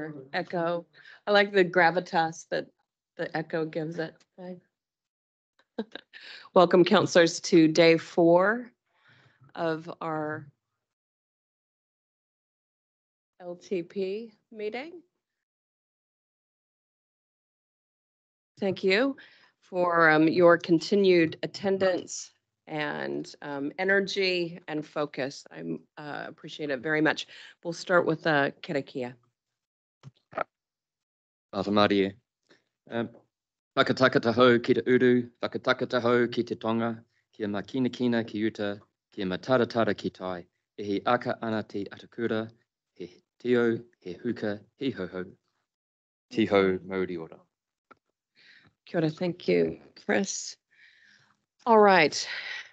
our echo. I like the gravitas that the echo gives it. Welcome, councillors, to day 4 of our LTP meeting. Thank you for your continued attendance and energy and focus. I appreciate it very much. We'll start with Karakia. Whakamarie. Whakataka taho ki te uru, whakataka taho ki te tonga, kia makinakina ki uta, kia mataratara ki tai, e he aka ana te atakura, he tio, he huka, he hoho, tiho mauri ora. Kia ora, thank you, Chris. All right,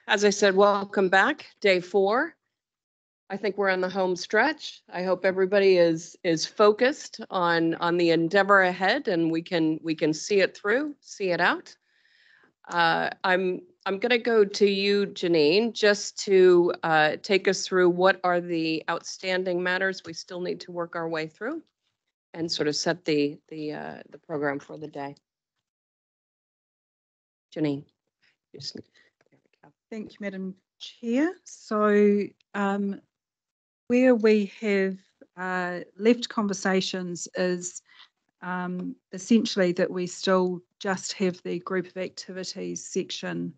as I said, welcome back, day 4. I think we're on the home stretch. I hope everybody is focused on the endeavor ahead, and we can see it through, see it out. I'm going to go to you, Janine, just to take us through what are the outstanding matters we still need to work our way through, and sort of set the program for the day. Janine. Thank you, Madam Chair. So where we have left conversations is essentially that we still just have the group of activities section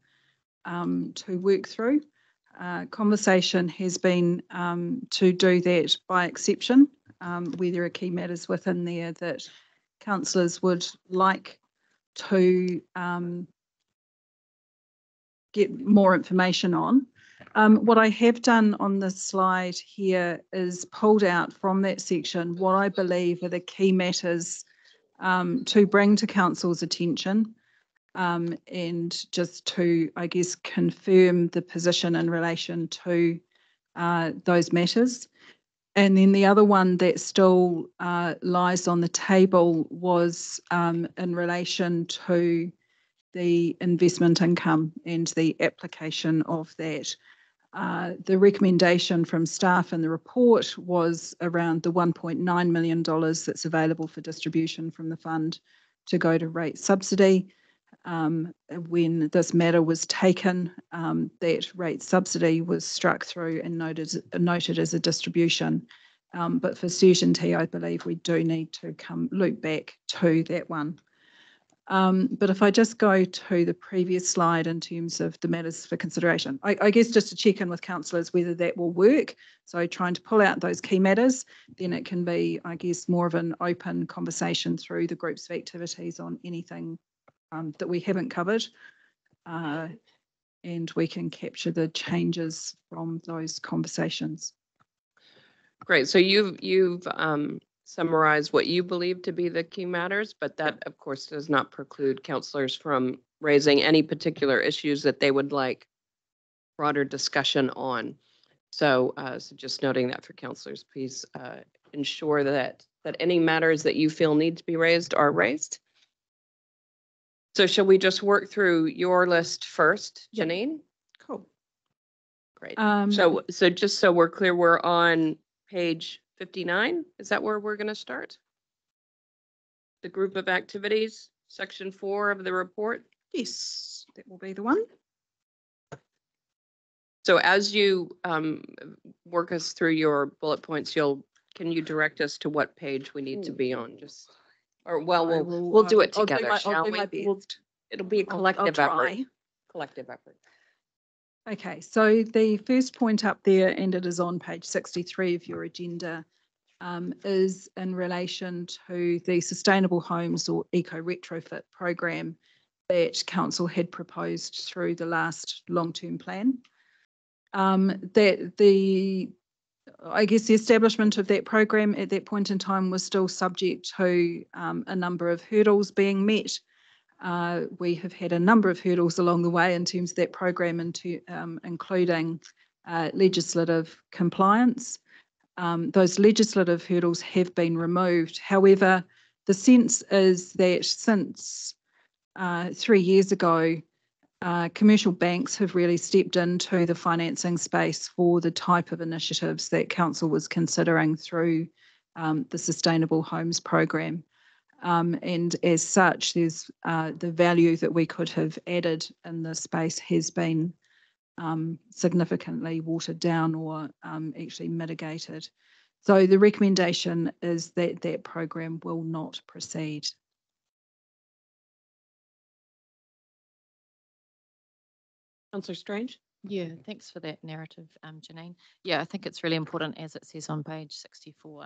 to work through. Conversation has been to do that by exception, where there are key matters within there that councillors would like to get more information on. What I have done on this slide here is pulled out from that section what I believe are the key matters to bring to council's attention and just to, I guess, confirm the position in relation to those matters. And then the other one that still lies on the table was in relation to the investment income and the application of that. The recommendation from staff in the report was around the $1.9 million that's available for distribution from the fund to go to rate subsidy. When this matter was taken, that rate subsidy was struck through and noted as a distribution. But for certainty, I believe we do need to loop back to that one. But if I just go to the previous slide in terms of the matters for consideration, I guess just to check in with councillors whether that will work. So trying to pull out those key matters, then it can be, I guess, more of an open conversation through the groups of activities on anything that we haven't covered. And we can capture the changes from those conversations. Great. So you've summarize what you believe to be the key matters, but that, of course, does not preclude councillors from raising any particular issues that they would like broader discussion on. So, so just noting that for councillors, please ensure that any matters that you feel need to be raised are raised. So shall we just work through your list first, Janine? Yep. Cool. Great. So just so we're clear, we're on page 59, is that where we're going to start? The group of activities, section 4 of the report? Yes, that will be the one. So as you work us through your bullet points, can you direct us to what page we need to be on? Just, or well, we'll do it together, shall we? It'll be a collective effort. Collective effort. Okay, so the first point up there, and it is on page 63 of your agenda, is in relation to the Sustainable Homes or Eco Retrofit program that council had proposed through the last long-term plan. I guess the establishment of that program at that point in time was still subject to a number of hurdles being met. We have had a number of hurdles along the way in terms of that program, including legislative compliance. Those legislative hurdles have been removed. However, the sense is that since 3 years ago, commercial banks have really stepped into the financing space for the type of initiatives that council was considering through the Sustainable Homes Program. And as such, there's the value that we could have added in this space has been significantly watered down or actually mitigated. So the recommendation is that that program will not proceed. Councillor Strange? Yeah, thanks for that narrative, Janine. Yeah, I think it's really important, as it says on page 64,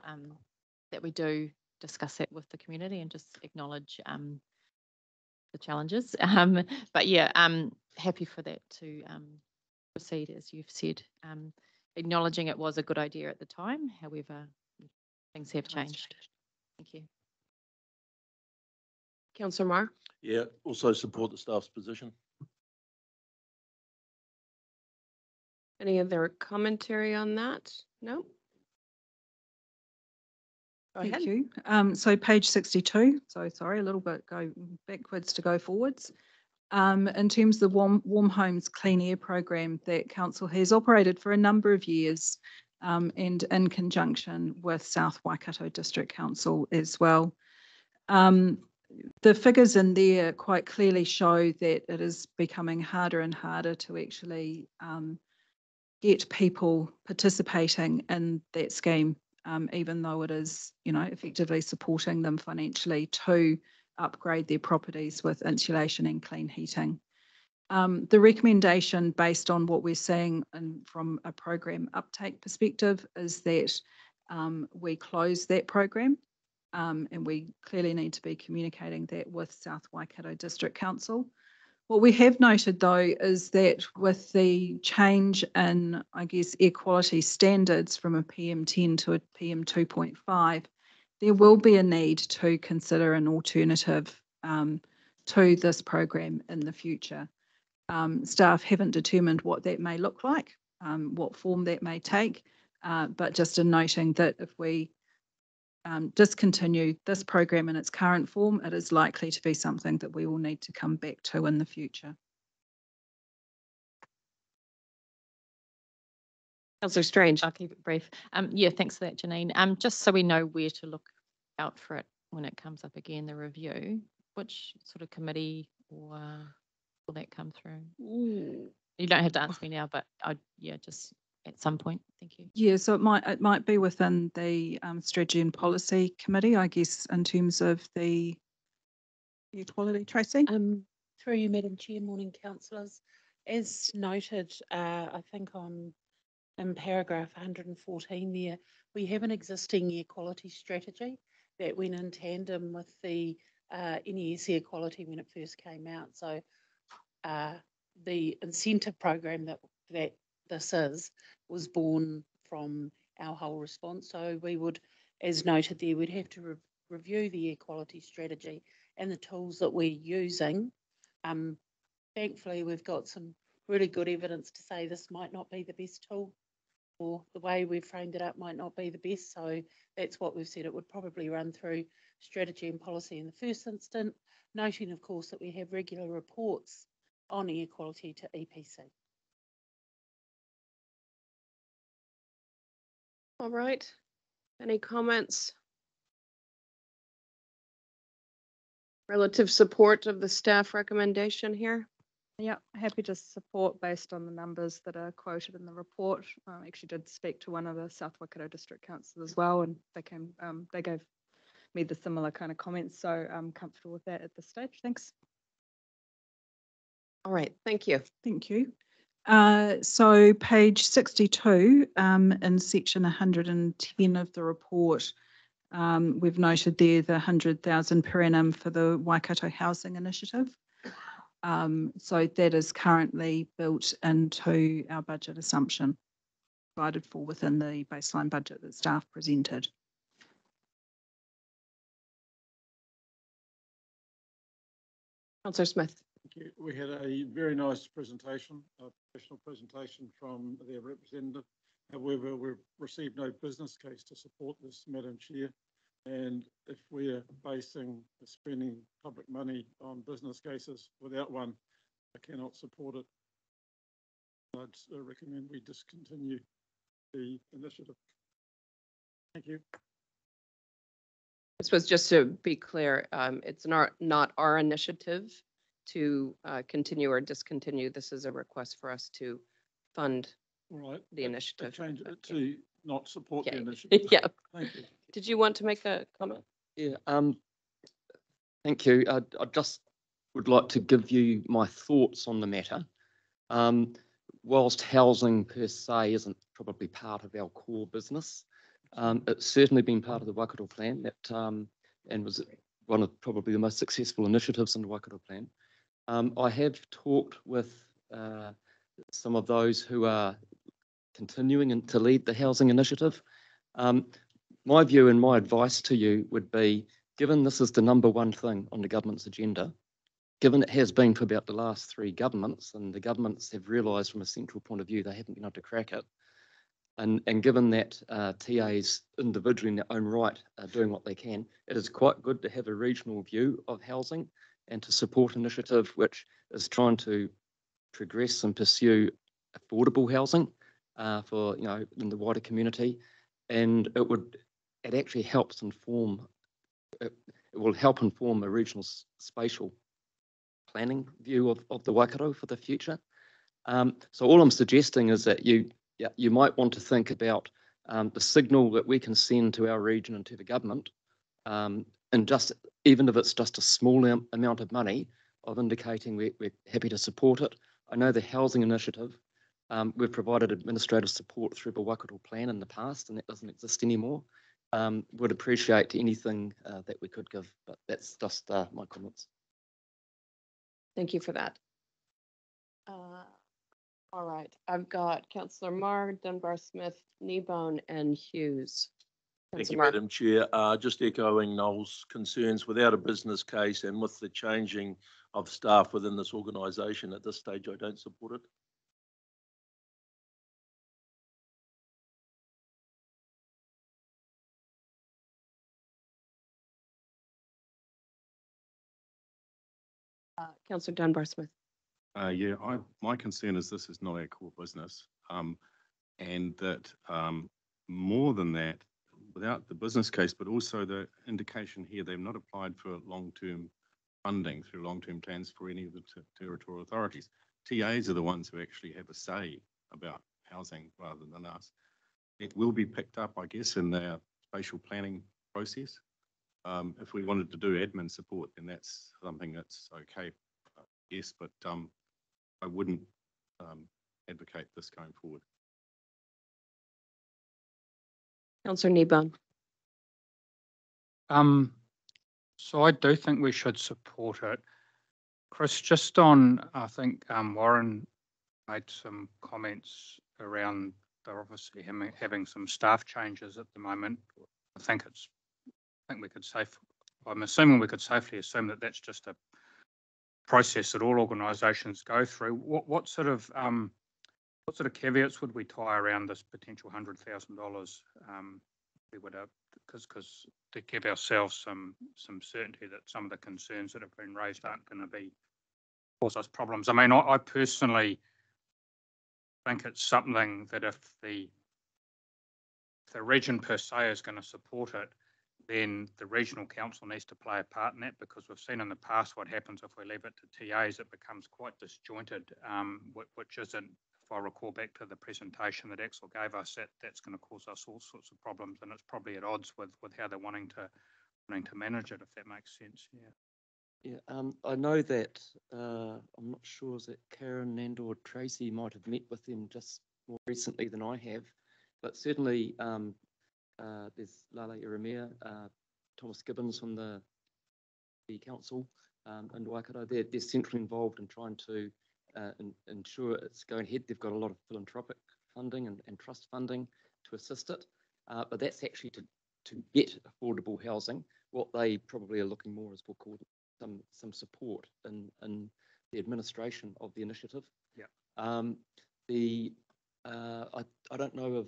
that we do discuss that with the community and just acknowledge the challenges. But yeah, happy for that to proceed, as you've said. Acknowledging it was a good idea at the time, however, things have changed. Thank you. Councillor Marr? Yeah, also support the staff's position. Any other commentary on that? No? Go ahead. Thank you. So page 62, so sorry, a little bit go backwards to go forwards. In terms of the Warm Homes Clean Air program that Council has operated for a number of years and in conjunction with South Waikato District Council as well. The figures in there quite clearly show that it is becoming harder and harder to actually get people participating in that scheme, even though it is, effectively supporting them financially to upgrade their properties with insulation and clean heating. The recommendation based on what we're seeing and from a program uptake perspective is that we close that program, and we clearly need to be communicating that with South Waikato District Council. What we have noted, though, is that with the change in, I guess, air quality standards from a PM10 to a PM2.5, there will be a need to consider an alternative to this program in the future. Staff haven't determined what that may look like, what form that may take, but just in noting that if we discontinue this program in its current form, it is likely to be something that we will need to come back to in the future. Councillor Strange? I'll keep it brief. Yeah, thanks for that, Janine. Just so we know where to look out for it when it comes up again, the review, which sort of committee or will that come through? Ooh. You don't have to answer me now, but just at some point. Thank you. Yeah, so it might be within the Strategy and Policy Committee, I guess, in terms of the air quality. Tracy? Through you, Madam Chair, morning councillors. As noted, I think in paragraph 114 there, we have an existing air quality strategy that went in tandem with the NES air quality when it first came out. So the incentive program that this was born from our whole response. So we would, as noted there, we'd have to review the air quality strategy and the tools that we're using. Thankfully, we've got some really good evidence to say this might not be the best tool, or the way we've framed it up might not be the best. So that's what we've said. It would probably run through strategy and policy in the first instance, noting, of course, that we have regular reports on air quality to EPC. All right. Any comments? Relative support of the staff recommendation here? Yeah, happy to support based on the numbers that are quoted in the report. I actually did speak to one of the South Waikato District Councils as well, and they gave me the similar kind of comments, so I'm comfortable with that at this stage. Thanks. All right, thank you. Thank you. So page 62, in section 110 of the report, we've noted there the 100,000 per annum for the Waikato Housing Initiative. So that is currently built into our budget assumption, provided for within the baseline budget that staff presented. Councillor Smith. Thank you. We had a very nice presentation, a professional presentation from their representative. However, we've received no business case to support this, Madam Chair. And if we're basing spending public money on business cases without one, I cannot support it. I'd recommend we discontinue the initiative. Thank you. This was just to be clear, it's not our initiative to continue or discontinue. This is a request for us to fund All right. the initiative. Change but it to not support the Okay. initiative. Yeah. Thank you. Did you want to make a comment? Yeah, thank you. I just would like to give you my thoughts on the matter. Whilst housing per se isn't probably part of our core business, it's certainly been part of the Waikato Plan that and was one of probably the most successful initiatives in the Waikato Plan. I have talked with some of those who are continuing to lead the housing initiative. My view and my advice to you would be, given this is the #1 thing on the government's agenda, given it has been for about the last 3 governments, and the governments have realised from a central point of view they haven't been able to crack it, and given that TAs individually in their own right are doing what they can, it is quite good to have a regional view of housing and to support an initiative which is trying to progress and pursue affordable housing for, you know, in the wider community. And it actually helps inform, it will help inform a regional spatial planning view of the Waikato for the future. So all I'm suggesting is that you might want to think about the signal that we can send to our region and to the government, and just, even if it's just a small amount of money, of indicating we're happy to support it. I know the housing initiative, we've provided administrative support through the Waikato Plan in the past, and that doesn't exist anymore. Would appreciate anything that we could give, but that's just my comments. Thank you for that. All right, I've got Councillor Marr, Dunbar-Smith, Kneebone, and Hughes. Thank you, Councillor Marr. Madam Chair. Just echoing Noel's concerns, without a business case and with the changing of staff within this organisation, at this stage, I don't support it. Councillor Dunbar-Smith. Yeah, my concern is this is not our core business, and that more than that, without the business case, but also the indication here, they've not applied for long-term funding through long-term plans for any of the territorial authorities. TAs are the ones who actually have a say about housing rather than us. It will be picked up, I guess, in their spatial planning process. If we wanted to do admin support, then that's something that's okay, yes, but I wouldn't advocate this going forward. Councillor Kneebone. So I do think we should support it. Chris, just on, I think Warren made some comments around they're obviously having some staff changes at the moment. I'm assuming we could safely assume that that's just a process that all organisations go through. What sort of caveats would we tie around this potential $100,000? We would have, because to give ourselves some certainty that some of the concerns that have been raised aren't going to cause us problems. I mean, I personally think it's something that if the region per se is going to support it, then the regional council needs to play a part in that, because we've seen in the past what happens if we leave it to TAs. It becomes quite disjointed, which isn't, if I recall back to the presentation that Axel gave us, that's going to cause us all sorts of problems, and it's probably at odds with how they're wanting to manage it, if that makes sense. Yeah, I know that, I'm not sure, is it Karen and or Tracy might have met with them just more recently than I have, but certainly there's Lala Iramia, Thomas Gibbons from the council in Waikato. They're centrally involved in trying to ensure it's going ahead. They've got a lot of philanthropic funding and trust funding to assist it, but that's actually to get affordable housing. What they probably are looking more is for some support in the administration of the initiative. Yeah. I don't know if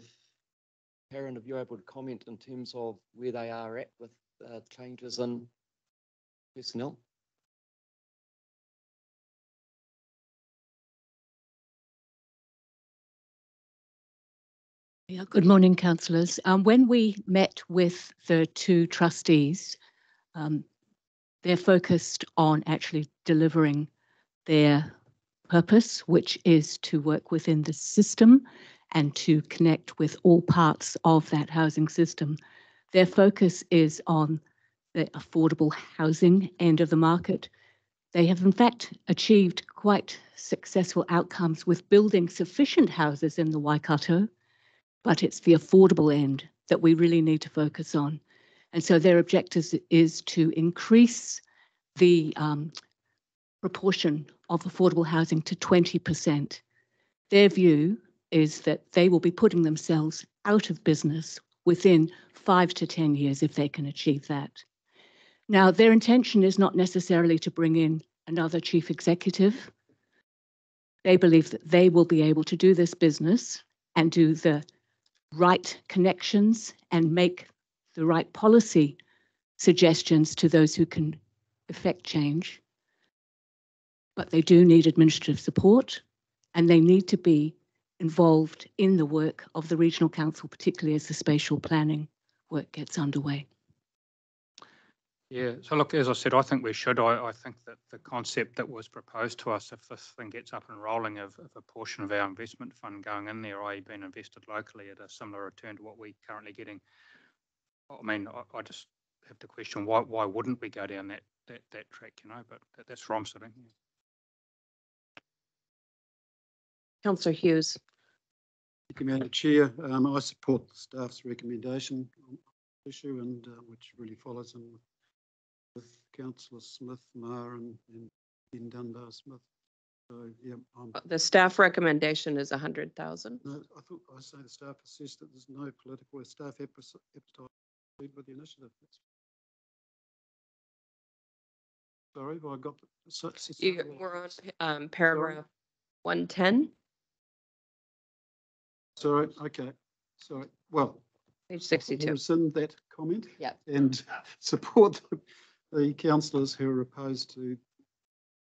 Karen, if you're able to comment in terms of where they are at with changes in personnel. Yeah, good morning, councillors. When we met with the two trustees, they're focused on actually delivering their purpose, which is to work within the system and to connect with all parts of that housing system. Their focus is on the affordable housing end of the market. They have in fact achieved quite successful outcomes with building sufficient houses in the Waikato, but it's the affordable end that we really need to focus on. And so their objective is to increase the proportion of affordable housing to 20%. Their view is that they will be putting themselves out of business within 5 to 10 years if they can achieve that. Now, their intention is not necessarily to bring in another chief executive. They believe that they will be able to do this business and do the right connections and make the right policy suggestions to those who can effect change. But they do need administrative support, and they need to be involved in the work of the regional council, particularly as the spatial planning work gets underway. Yeah, so look, as I said, I think we should. I think that the concept that was proposed to us, if this thing gets up and rolling, of a portion of our investment fund going in there, i.e. being invested locally at a similar return to what we're currently getting, I mean, I just have to question why wouldn't we go down that track, you know, but that's where I'm sitting. Councillor Hughes. Thank you, Madam Chair. I support the staff's recommendation on the issue, and which really follows in with Councillor Smith, Maher, and Ben Dunbar Smith. So yeah, The staff recommendation is 100,000. No, I say the staff assessed that there's no political or staff appetite with the initiative. Sorry, have I got We're on paragraph 110. Sorry, okay. Sorry. Well, page 62. Rescind that comment. Yeah. And support the councillors who are opposed to.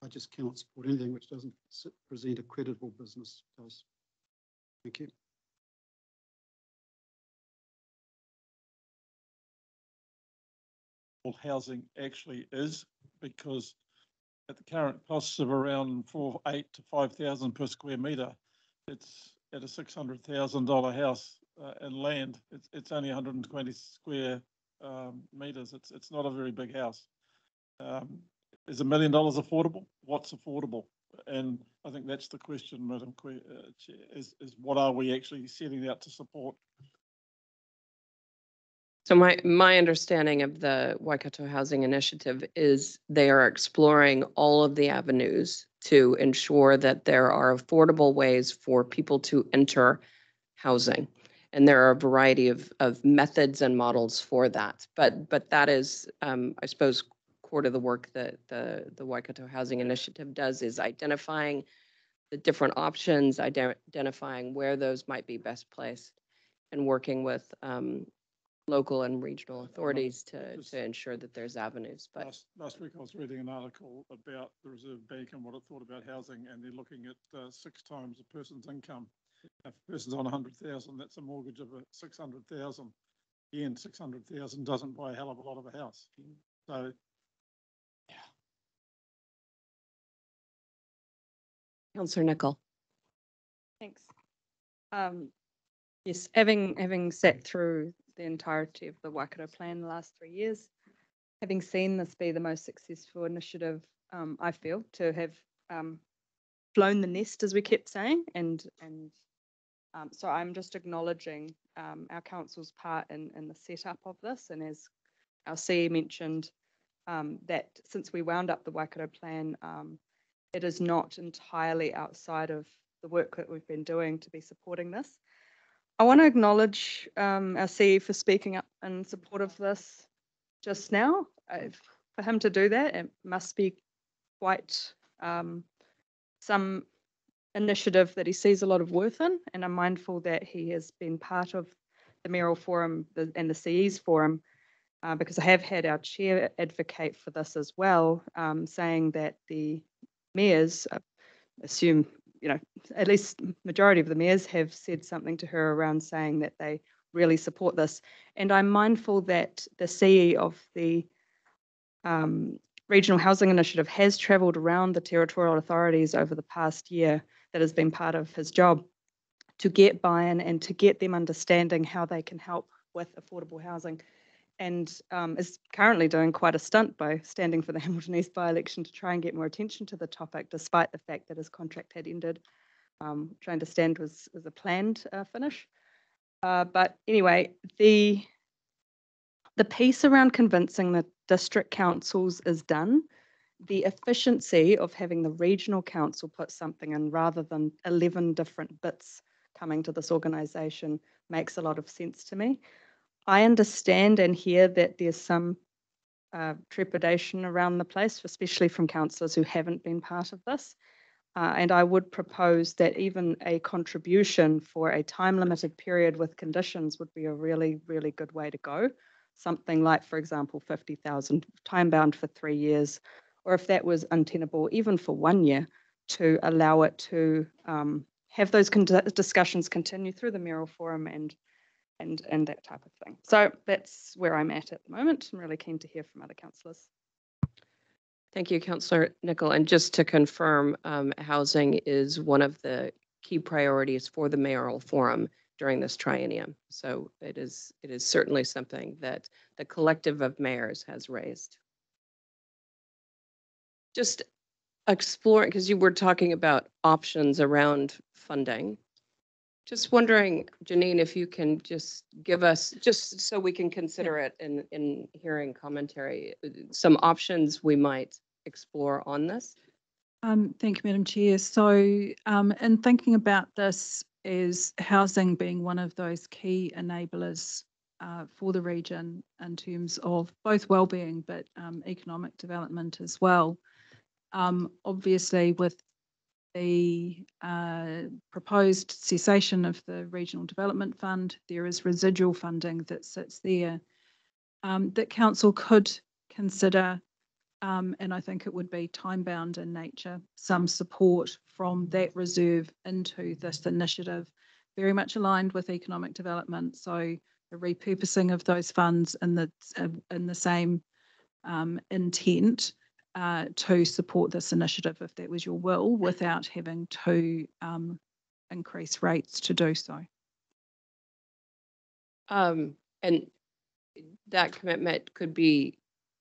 I just cannot support anything which doesn't present a credible business case. Thank you. Housing actually is, because at the current costs of around $8,000 to $5,000 per square metre, it's at a $600,000 house and land. It's only 120 square metres. It's not a very big house. Is $1 million affordable? What's affordable? And I think that's the question, Madam Chair, is what are we actually setting out to support? So my understanding of the Waikato Housing Initiative is they are exploring all of the avenues to ensure that there are affordable ways for people to enter housing. And there are a variety of methods and models for that. But that is, I suppose, core to the work that the Waikato Housing Initiative does, is identifying the different options, identifying where those might be best placed, and working with local and regional authorities to ensure that there's avenues. But last week I was reading an article about the Reserve Bank and what it thought about housing, and they're looking at 6 times a person's income. If a person's on 100,000, that's a mortgage of 600,000. Again, 600,000 doesn't buy a hell of a lot of a house. So, yeah. Councillor Nicol. Thanks. Yes, having sat through the entirety of the Waikato plan the last 3 years, having seen this be the most successful initiative, I feel, to have flown the nest, as we kept saying, and so I'm just acknowledging our council's part in the setup of this, and as our CE mentioned, that since we wound up the Waikato plan, it is not entirely outside of the work that we've been doing to be supporting this. I want to acknowledge our CE for speaking up in support of this just now. For him to do that, it must be quite some initiative that he sees a lot of worth in, and I'm mindful that he has been part of the Mayoral Forum and the CE's Forum, because I have had our chair advocate for this as well, saying that the mayors, assume at least majority of the mayors have said something to her around saying that they really support this. And I'm mindful that the CE of the Regional Housing Initiative has travelled around the territorial authorities over the past year, that has been part of his job, to get buy-in and to get them understanding how they can help with affordable housing, and is currently doing quite a stunt by standing for the Hamilton East by-election to try and get more attention to the topic, despite the fact that his contract had ended, which I understand was a planned finish. But anyway, the piece around convincing the district councils is done. The efficiency of having the regional council put something in rather than 11 different bits coming to this organisation makes a lot of sense to me. I understand and hear that there's some trepidation around the place, especially from councillors who haven't been part of this. And I would propose that even a contribution for a time-limited period with conditions would be a really, really good way to go. Something like, for example, 50,000 time-bound for 3 years, or if that was untenable, even for 1 year, to allow it to have those discussions continue through the mayoral forum and that type of thing. So that's where I'm at the moment. I'm really keen to hear from other councillors. Thank you, Councillor Nicol. And just to confirm, housing is one of the key priorities for the mayoral forum during this triennium. So it is certainly something that the collective of mayors has raised. Just exploring, because you were talking about options around funding. Just wondering, Janine, if you can just give us, just so we can consider it in hearing commentary, some options we might explore on this. Thank you, Madam Chair. So in thinking about this as housing being one of those key enablers for the region in terms of both wellbeing but economic development as well, obviously with the proposed cessation of the Regional Development Fund, there is residual funding that sits there that council could consider, and I think it would be time-bound in nature, some support from that reserve into this initiative, very much aligned with economic development. So the repurposing of those funds in the same intent to support this initiative, if that was your will, without having to increase rates to do so. And that commitment could be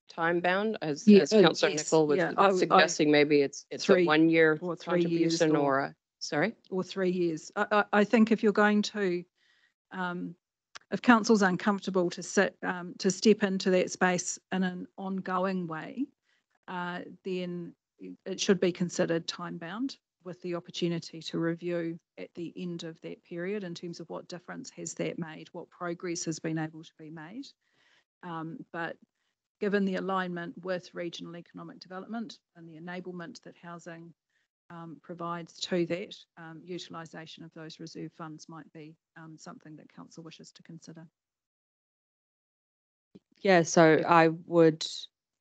time bound, as Councillor yes, Nicol was suggesting. Maybe it's a 1 year or 3 years contribution or 3 years. I think if you're going to, if council's uncomfortable to step into that space in an ongoing way, then it should be considered time-bound with the opportunity to review at the end of that period in terms of what difference has that made, what progress has been able to be made. But given the alignment with regional economic development and the enablement that housing provides to that, utilisation of those reserve funds might be something that council wishes to consider. Yeah, so I would,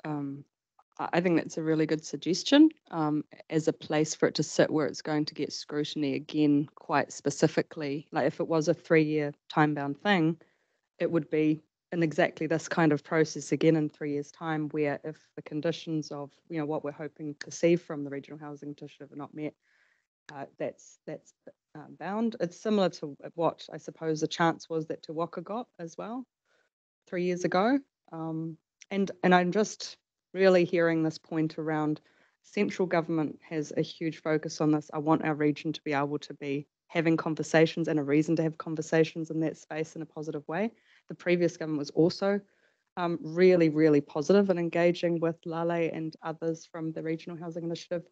I think that's a really good suggestion as a place for it to sit where it's going to get scrutiny again, quite specifically. Like if it was a 3-year time-bound thing, it would be in exactly this kind of process again in 3 years' time, where if the conditions of what we're hoping to see from the Regional Housing Initiative are not met, that's bound. It's similar to what I suppose the chance was that Te Waka got as well 3 years ago. And I'm just really hearing this point around central government has a huge focus on this. I want our region to be able to be having conversations and a reason to have conversations in that space in a positive way. The previous government was also really, really positive in engaging with Lale and others from the Regional Housing Initiative.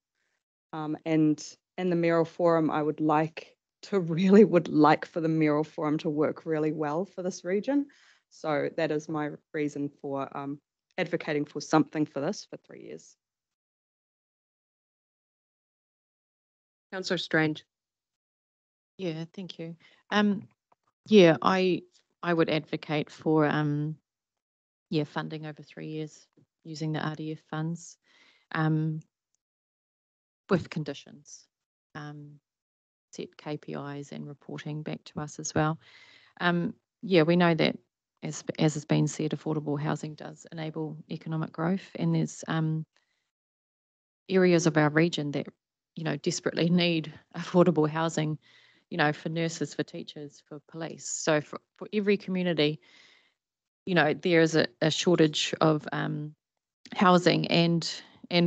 And the mayoral forum, I would like for the mayoral forum to work really well for this region. So that is my reason for advocating for something for this for 3 years. Councillor Strange. Yeah, thank you. Yeah, I would advocate for funding over 3 years using the RDF funds with conditions. set KPIs and reporting back to us as well. Yeah, we know that, as has been said, affordable housing does enable economic growth, and there's areas of our region that, desperately need affordable housing, for nurses, for teachers, for police. So for every community, there is a shortage of housing, and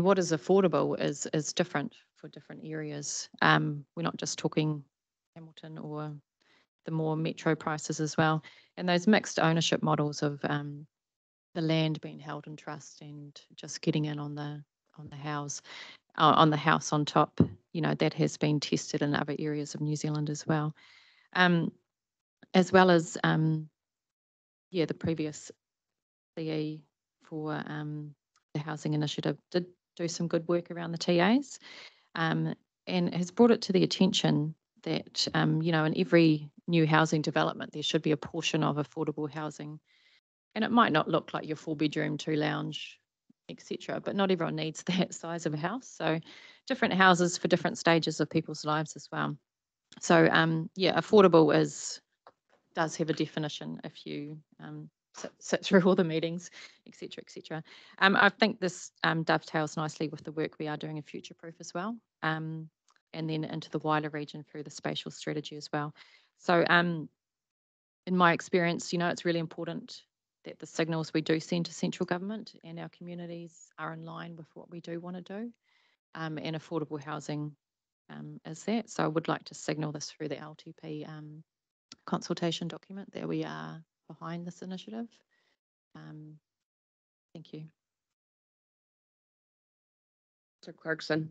what is affordable is different for different areas. We're not just talking Hamilton or the more metro prices as well, and those mixed ownership models of the land being held in trust and just getting in on the house on top, that has been tested in other areas of New Zealand as well. As well as the previous CE for the housing initiative did do some good work around the TAs, and has brought it to the attention that in every new housing development there should be a portion of affordable housing, and it might not look like your 4-bedroom, 2-lounge, etc., but not everyone needs that size of a house. So different houses for different stages of people's lives as well. So affordable does have a definition if you sit through all the meetings, etc., etc. I think this dovetails nicely with the work we are doing in Future Proof as well, and then into the wider region through the spatial strategy as well. So in my experience, it's really important that the signals we do send to central government and our communities are in line with what we do want to do, and affordable housing is that. So I would like to signal this through the LTP consultation document that we are behind this initiative. Thank you. Mr. Clarkson.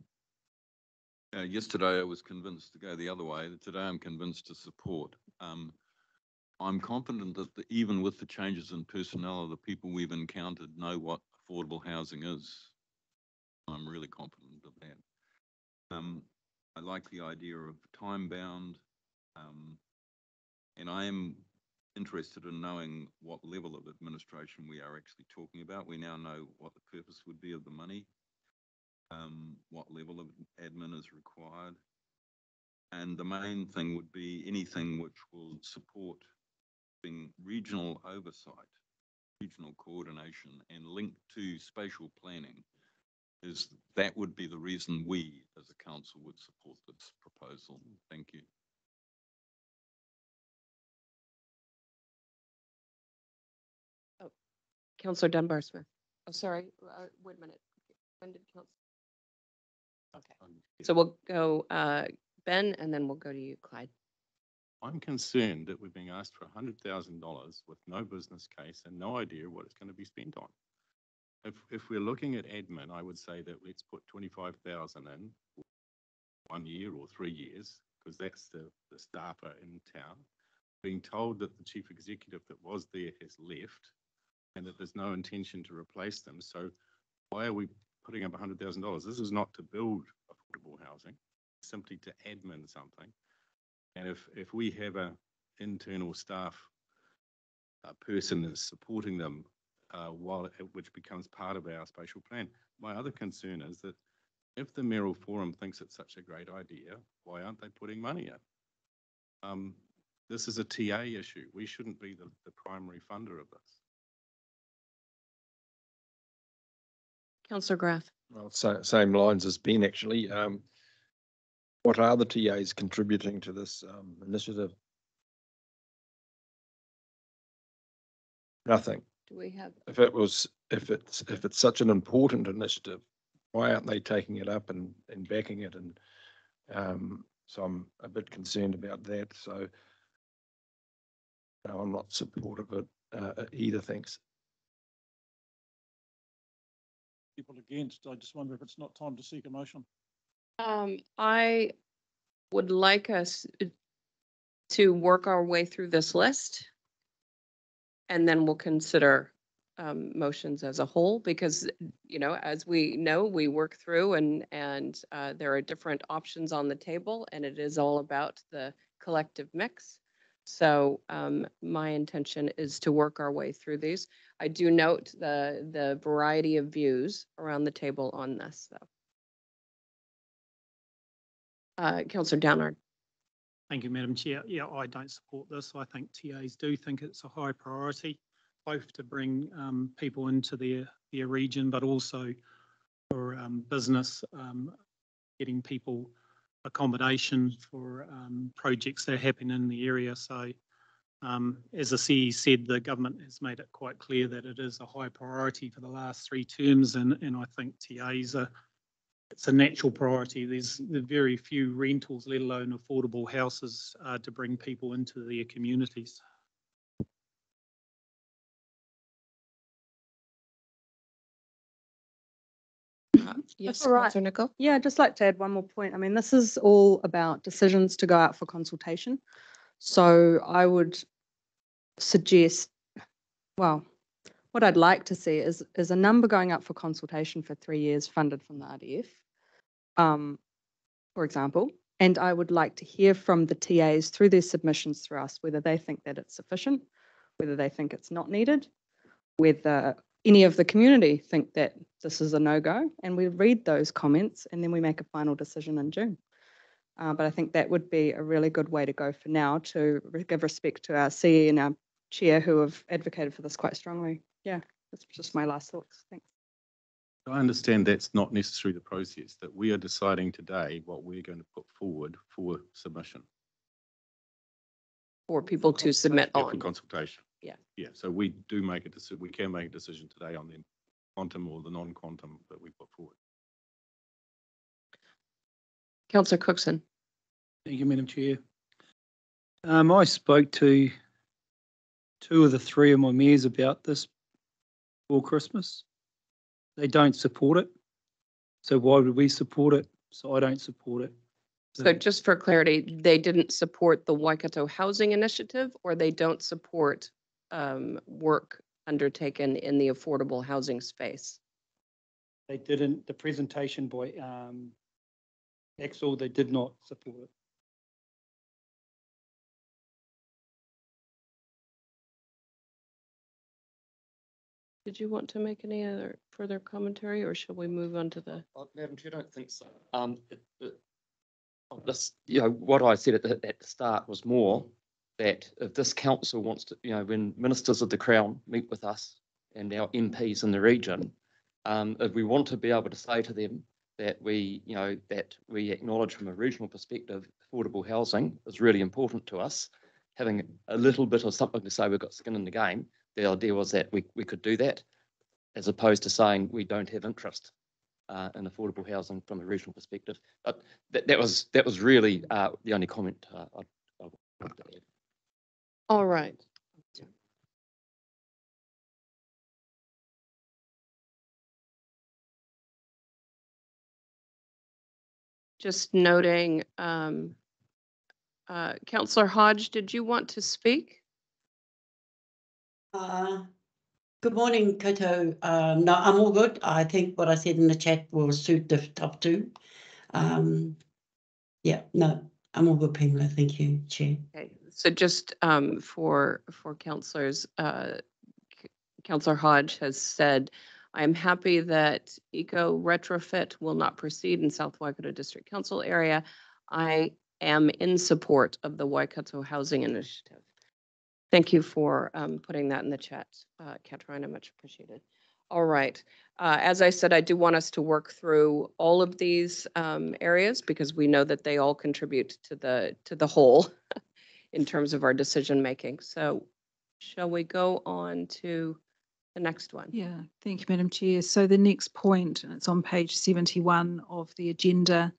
Yesterday I was convinced to go the other way. Today I'm convinced to support. I'm confident that even with the changes in personnel, the people we've encountered know what affordable housing is. I'm really confident of that. I like the idea of time-bound, and I am interested in knowing what level of administration we are actually talking about. We now know what the purpose would be of the money, what level of admin is required, and the main thing would be anything which will support regional oversight, regional coordination, and linked to spatial planning. That would be the reason we as a council would support this proposal. Thank you. Oh, Councillor Dunbar Smith. Oh, sorry. Wait a minute. When did Councillor? Okay. So we'll go Ben, and then we'll go to you, Clyde. I'm concerned that we're being asked for $100,000 with no business case and no idea what it's going to be spent on. If we're looking at admin, I would say that let's put 25,000 in 1 year or 3 years, because that's the staffer in town. Being told that the chief executive that was there has left and that there's no intention to replace them. So why are we putting up $100,000? This is not to build affordable housing, simply to admin something. And if we have an internal staff person is supporting them which becomes part of our spatial plan, my other concern is that if the Mayoral Forum thinks it's such a great idea, why aren't they putting money in? This is a TA issue. We shouldn't be the primary funder of this. Councillor Graf. Well, same lines as Ben, actually. What are the TAs contributing to this initiative? Nothing. Do we have? If it's such an important initiative, why aren't they taking it up and backing it? And so I'm a bit concerned about that. So no, I'm not supportive of it either. Thanks. People against, I just wonder if it's not time to seek a motion. I would like us to work our way through this list, and then we'll consider motions as a whole, because, as we know, we work through and there are different options on the table, and it is all about the collective mix. So my intention is to work our way through these. I do note the variety of views around the table on this, though. Councillor Downard. Thank you, Madam Chair. Yeah, I don't support this. I think TAs do think it's a high priority, both to bring people into their region, but also for business, getting people accommodation for projects that happen in the area. So as the CE said, the government has made it quite clear that it is a high priority for the last 3 terms, and I think TAs it's a natural priority. There's very few rentals, let alone affordable houses, to bring people into their communities. Yes, all right. Councillor Nicol. Yeah, I'd just like to add one more point. I mean, this is all about decisions to go out for consultation. So I would suggest, well, what I'd like to see is a number going up for consultation for 3 years funded from the RDF, for example. And I would like to hear from the TAs through their submissions through us, whether they think that it's sufficient, whether they think it's not needed, whether any of the community think that this is a no-go, and we read those comments and then we make a final decision in June. But I think that would be a really good way to go for now, to give respect to our CE and our chair who have advocated for this quite strongly. Yeah, that's just my last thoughts. Thanks. I understand that's not necessarily the process, that we are deciding today what we're going to put forward for submission. For people to submit For on. consultation. Yeah. Yeah, so we do make a decision, we can make a decision today on the quantum or the non-quantum that we put forward. Councillor Cookson. Thank you, Madam Chair. I spoke to 2 of the 3 of my mayors about this before Christmas. They don't support it. So why would we support it? So I don't support it. So just for clarity, they didn't support the Waikato Housing Initiative, or they don't support work undertaken in the affordable housing space? They didn't, the presentation by Axel, they did not support it. Did you want to make any other further commentary, or shall we move on to the? Madam Chair, I don't think so. This, what I said at the start was more that if this council wants to, when ministers of the Crown meet with us and our MPs in the region, if we want to be able to say to them that we acknowledge from a regional perspective, affordable housing is really important to us, having a little bit of something to say we've got skin in the game, the idea was that we could do that, as opposed to saying we don't have interest in affordable housing from a regional perspective. But that was really the only comment I wanted to add. All right. Just noting, Councillor Hodge, did you want to speak? Good morning, Koto. No, I'm all good. I think what I said in the chat will suit the top 2. Yeah, no, I'm all good, Pamela. Thank you, Chair. Okay, so just for councillors, Councillor Hodge has said, I am happy that eco retrofit will not proceed in South Waikato District Council area. I am in support of the Waikato Housing Initiative. Thank you for putting that in the chat, Katarina, much appreciated. All right, as I said, I do want us to work through all of these areas because we know that they all contribute to the whole in terms of our decision making. So shall we go on to the next one? Yeah, thank you, Madam Chair. So the next point, and it's on page 71 of the agenda,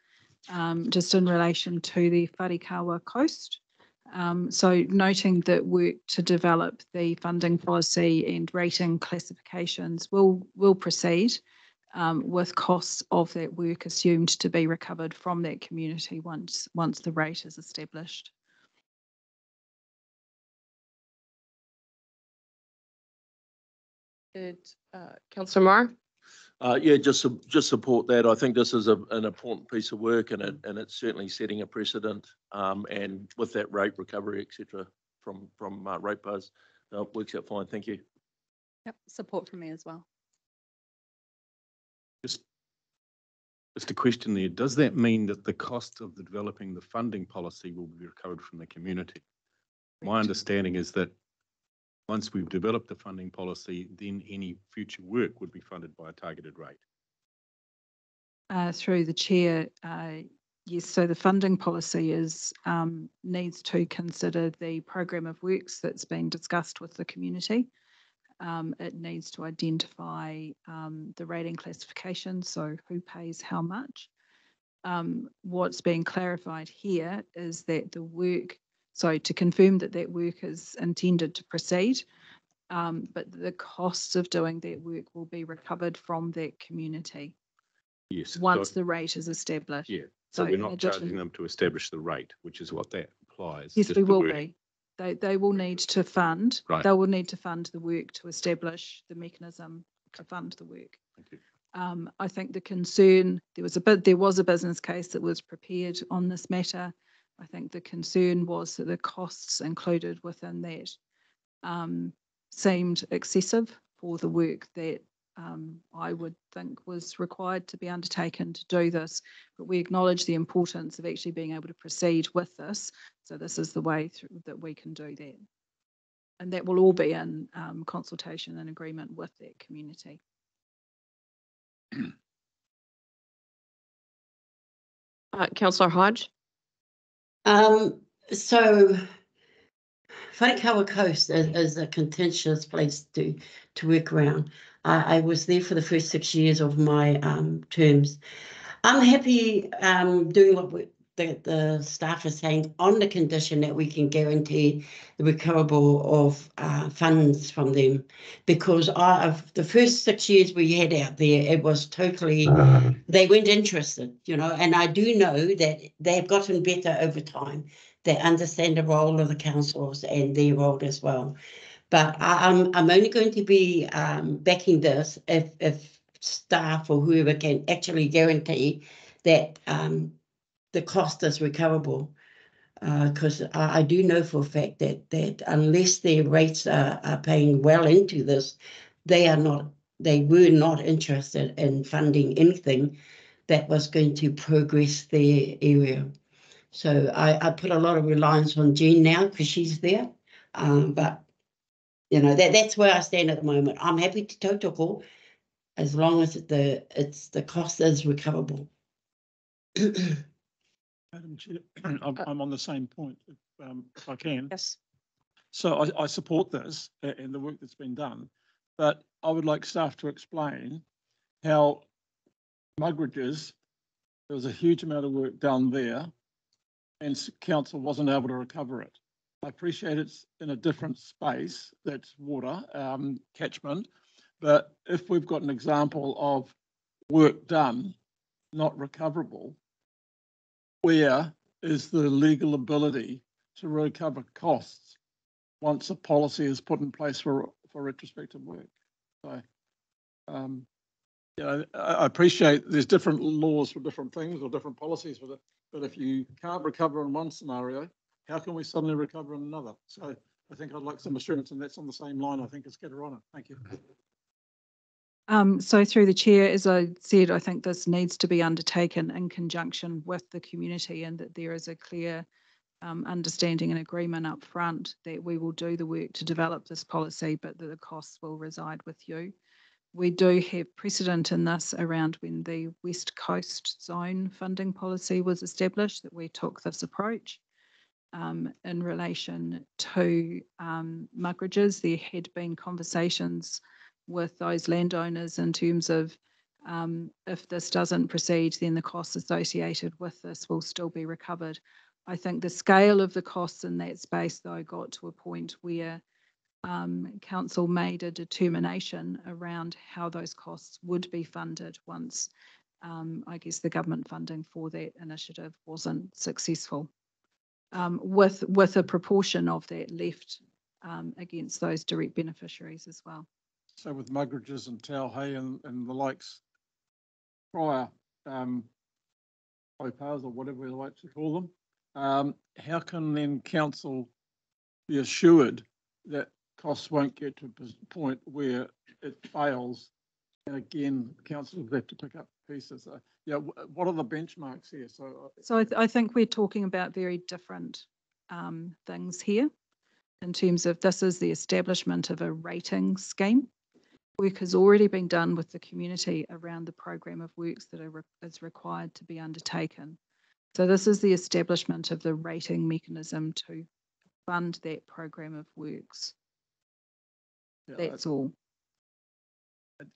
just in relation to the Wharikawa coast. So noting that work to develop the funding policy and rating classifications will proceed with costs of that work assumed to be recovered from that community once the rate is established. Councillor Marr? Yeah, just support that. I think this is an important piece of work, and it's certainly setting a precedent. And with that rate recovery, etc., from ratepayers, it works out fine. Thank you. Yep, support from me as well. Just Just a question there. Does that mean that the cost of developing the funding policy will be recovered from the community? My understanding is that once we've developed the funding policy, then any future work would be funded by a targeted rate. Through the chair, yes, so the funding policy needs to consider the program of works that's been discussed with the community. It needs to identify the rating classification, so who pays how much. What's being clarified here is that the work, so to confirm that that work is intended to proceed, but the costs of doing that work will be recovered from that community. Yes. Once so, the rate is established. Yeah. So we're not charging them to establish the rate, which is what that implies. Yes, just we the will wording. be. They will need to fund. Right. They will need to fund the work to establish the mechanism to fund the work. Thank you. I think the concern, there was a business case that was prepared on this matter. I think the concern was that the costs included within that seemed excessive for the work that I would think was required to be undertaken to do this, but we acknowledge the importance of actually being able to proceed with this. So this is the way through that we can do that. And that will all be in consultation and agreement with that community. Councillor Hodge? So Whaikawa Coast is a contentious place to work around. I was there for the first 6 years of my terms. I'm happy doing what the staff are saying on the condition that we can guarantee the recoverable of funds from them, because of the first 6 years we had out there, it was totally, they weren't interested, you know, and I do know that they've gotten better over time. They understand the role of the councils and their role as well. But I'm only going to be backing this if staff or whoever can actually guarantee that the cost is recoverable. Because I do know for a fact that unless their rates are paying well into this, they were not interested in funding anything that was going to progress their area. So I put a lot of reliance on Jean now because she's there. But you know, that's where I stand at the moment. I'm happy to tautoko as long as the cost is recoverable. Madam Chair, I'm on the same point, if I can. Yes. So I support this and the work that's been done, but I would like staff to explain how Mugridge's, there was a huge amount of work done there and council wasn't able to recover it. I appreciate it's in a different space, that's water, catchment, but if we've got an example of work done, not recoverable, where is the legal ability to recover costs once a policy is put in place for retrospective work? So, you know, I appreciate there's different laws for different things or different policies for it, but if you can't recover in one scenario, how can we suddenly recover in another? So I think I'd like some assurance, and that's on the same line, I think, as Karakia. Thank you. So through the chair, as I said, I think this needs to be undertaken in conjunction with the community, and that there is a clear understanding and agreement up front that we will do the work to develop this policy, but that the costs will reside with you. We do have precedent in this around when the West Coast Zone funding policy was established, that we took this approach. In relation to Mugridge's, there had been conversations with those landowners in terms of if this doesn't proceed, then the costs associated with this will still be recovered. I think the scale of the costs in that space, though, got to a point where council made a determination around how those costs would be funded once, I guess, the government funding for that initiative wasn't successful, with a proportion of that left against those direct beneficiaries as well. So with Mugridge's and Tauhei and the likes, prior OPAs or whatever we like to call them, how can then council be assured that costs won't get to a point where it fails, and again, council will have to pick pieces. Yeah, what are the benchmarks here? So I think we're talking about very different things here in terms of this is the establishment of a rating scheme. Work has already been done with the community around the program of works that is required to be undertaken. So this is the establishment of the rating mechanism to fund that program of works. Yeah, That's all.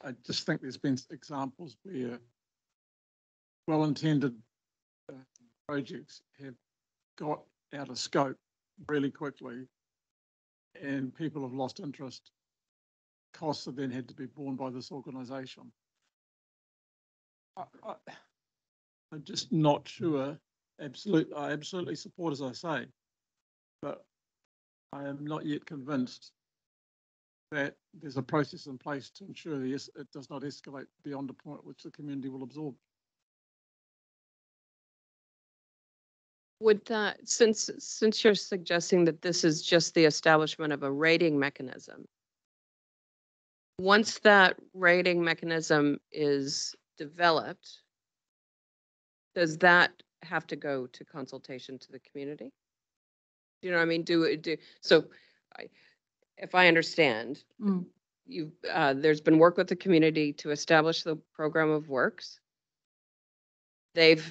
I just think there's been examples where well-intended projects have got out of scope really quickly and people have lost interest. Costs have then had to be borne by this organisation. I'm just not sure. I absolutely support, as I say, but I am not yet convinced that there's a process in place to ensure it does not escalate beyond a point which the community will absorb. Would that, since you're suggesting that this is just the establishment of a rating mechanism, once that rating mechanism is developed, does that have to go to consultation to the community? You know what I mean? If I understand, there's been work with the community to establish the program of works. The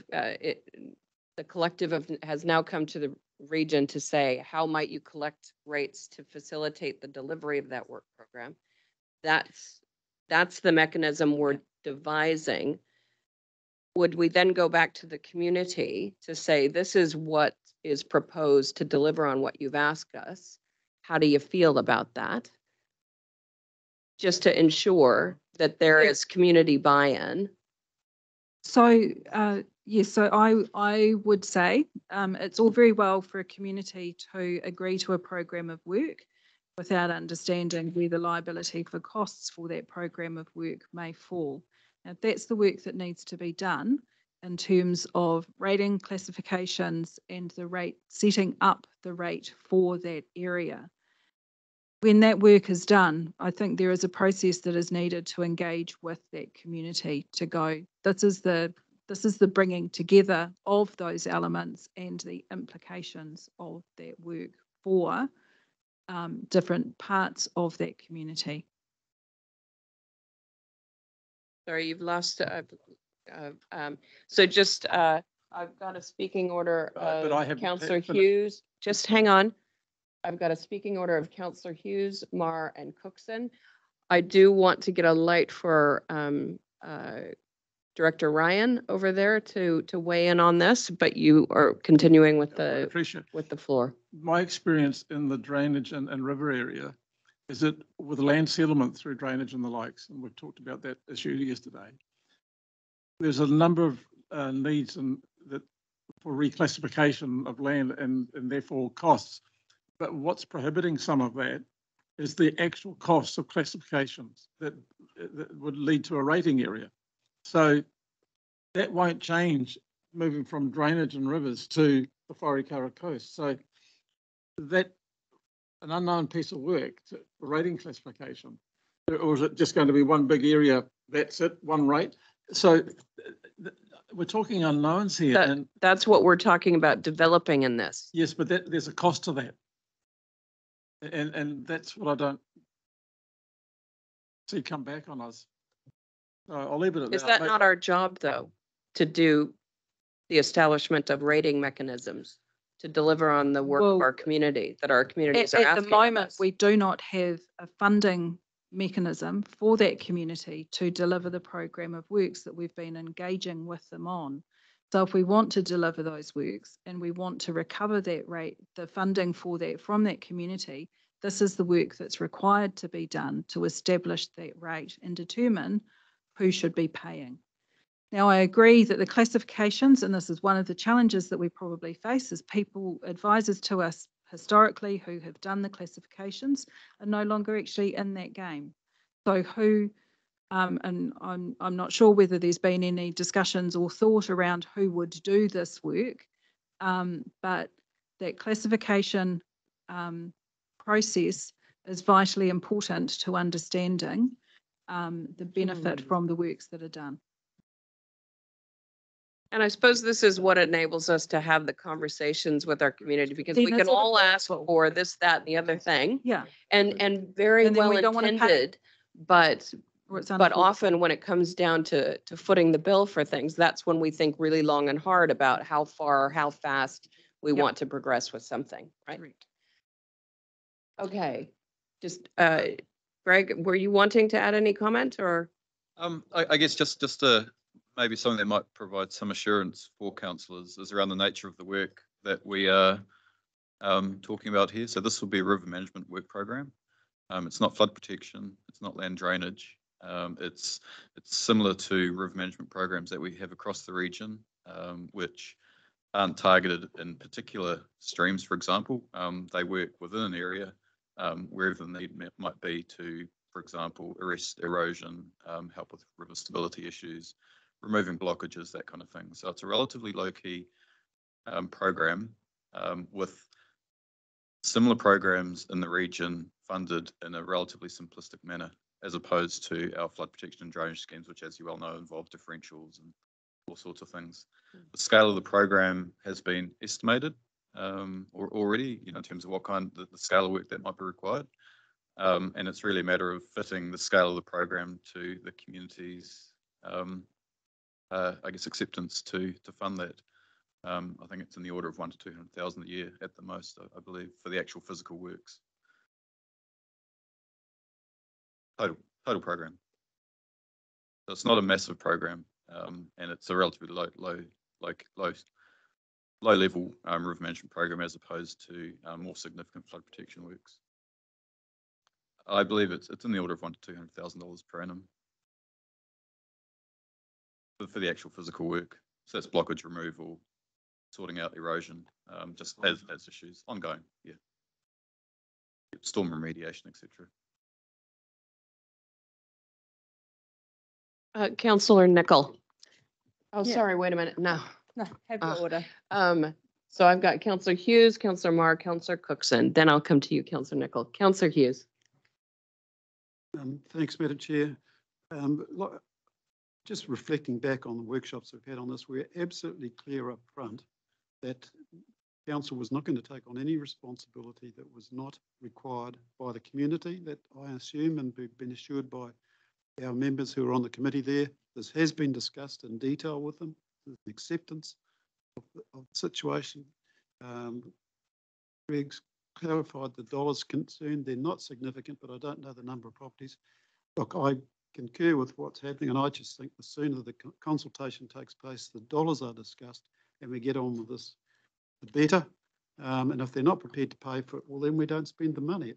collective has now come to the region to say, how might you collect rates to facilitate the delivery of that work program? That's the mechanism we're devising. Would we then go back to the community to say, this is what is proposed to deliver on what you've asked us? How do you feel about that? Just to ensure that there is community buy-in. So, yes, so I would say it's all very well for a community to agree to a program of work without understanding where the liability for costs for that program of work may fall. Now, that's the work that needs to be done in terms of rating classifications and the rate, setting up the rate for that area. When that work is done, I think there is a process that is needed to engage with that community to go, this is the bringing together of those elements and the implications of that work for different parts of that community. Sorry, you've lost. So just, I've got a speaking order of Councillor Hughes. Just hang on. I've got a speaking order of Councillor Hughes, Marr, and Cookson. I do want to get a light for Director Ryan over there to weigh in on this, but you are continuing with the floor. My experience in the drainage and river area is that with land settlement through drainage and the likes, and we've talked about that issue yesterday, there's a number of needs for reclassification of land and therefore costs. But what's prohibiting some of that is the actual costs of classifications that would lead to a rating area. So that won't change moving from drainage and rivers to the Wharekara coast. So that an unknown piece of work for rating classification, or is it just going to be one big area? That's it, one rate. So we're talking unknowns here. And that's what we're talking about developing in this. Yes, but there's a cost to that. And that's what I don't see come back on us. So I'll leave it at that. Is that not our job, though, to do the establishment of rating mechanisms to deliver on the work of our community that our communities are asking? At the moment, we do not have a funding mechanism for that community to deliver the program of works that we've been engaging with them on. So if we want to deliver those works and we want to recover that rate, the funding for that from that community, this is the work that's required to be done to establish that rate and determine who should be paying. Now, I agree that the classifications, and this is one of the challenges that we probably face, is advisors to us historically who have done the classifications are no longer actually in that game. So who, and I'm not sure whether there's been any discussions or thought around who would do this work, but that classification process is vitally important to understanding the benefit from the works that are done. And I suppose this is what enables us to have the conversations with our community, because Then we it's can sort of all ask helpful. for this, that, and the other thing. Yeah. And very And then well we don't wanna pay. intended, but Or it's but unaffordable. often when it comes down to footing the bill for things, that's when we think really long and hard about how far, how fast we Yep. want to progress with something, right? Correct. Okay, just, Greg, were you wanting to add any comment or? I guess just maybe something that might provide some assurance for councillors is around the nature of the work that we are talking about here. So this will be a river management work program. It's not flood protection. It's not land drainage. It's similar to river management programs that we have across the region, which aren't targeted in particular streams, for example. They work within an area wherever the need might be to, for example, arrest erosion, help with river stability issues, removing blockages, that kind of thing. So it's a relatively low-key program with similar programs in the region funded in a relatively simplistic manner, as opposed to our flood protection and drainage schemes, which, as you well know, involve differentials and all sorts of things. The scale of the program has been estimated already, in terms of what kind of the scale of work that might be required. And it's really a matter of fitting the scale of the program to the community's, I guess, acceptance to fund that. I think it's in the order of 100,000 to 200,000 a year at the most, I believe, for the actual physical works. Total program. So it's not a massive program, and it's a relatively low level river management program as opposed to more significant flood protection works. I believe it's in the order of $100,000 to $200,000 per annum for the actual physical work. So that's blockage removal, sorting out erosion, just as issues ongoing. Yeah, storm remediation, etc. Councillor Nicol. Oh, Yeah. sorry, wait a minute. No. No, have your order. So I've got Councillor Hughes, Councillor Marr, Councillor Cookson. Then I'll come to you, Councillor Nicol. Councillor Hughes. Thanks, Madam Chair. Just reflecting back on the workshops we've had on this, we're absolutely clear up front that council was not going to take on any responsibility that was not required by the community, that I assume, and we've been assured by our members who are on the committee there. This has been discussed in detail with them. There's an acceptance of the situation. Greg's clarified the dollars concerned. They're not significant, but I don't know the number of properties. Look, I concur with what's happening, and I just think the sooner the consultation takes place, the dollars are discussed, and we get on with this, the better. And if they're not prepared to pay for it, well, then we don't spend the money.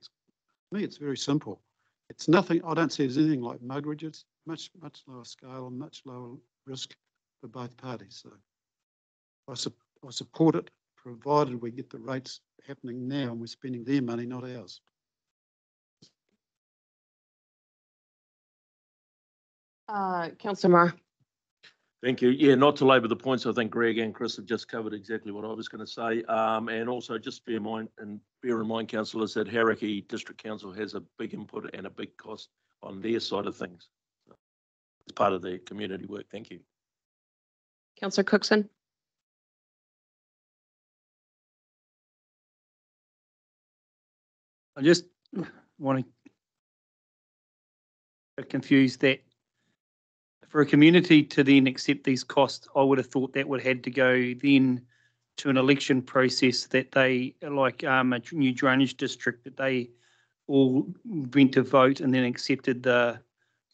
For me, it's very simple. It's nothing, I don't see it as anything like muggerages, much lower scale and much lower risk for both parties. So I support it, provided we get the rates happening now and we're spending their money, not ours. Councillor Marr. Thank you. Yeah, not to labour the points, I think Greg and Chris have just covered exactly what I was going to say. And also just bear in mind, councillors, that Karakia District Council has a big input and a big cost on their side of things. It's part of the community work. Thank you. Councillor Cookson. I just want to confuse that. For a community to then accept these costs, I would have thought that would have had to go then to an election process that they, like a new drainage district, that they all went to vote and then accepted that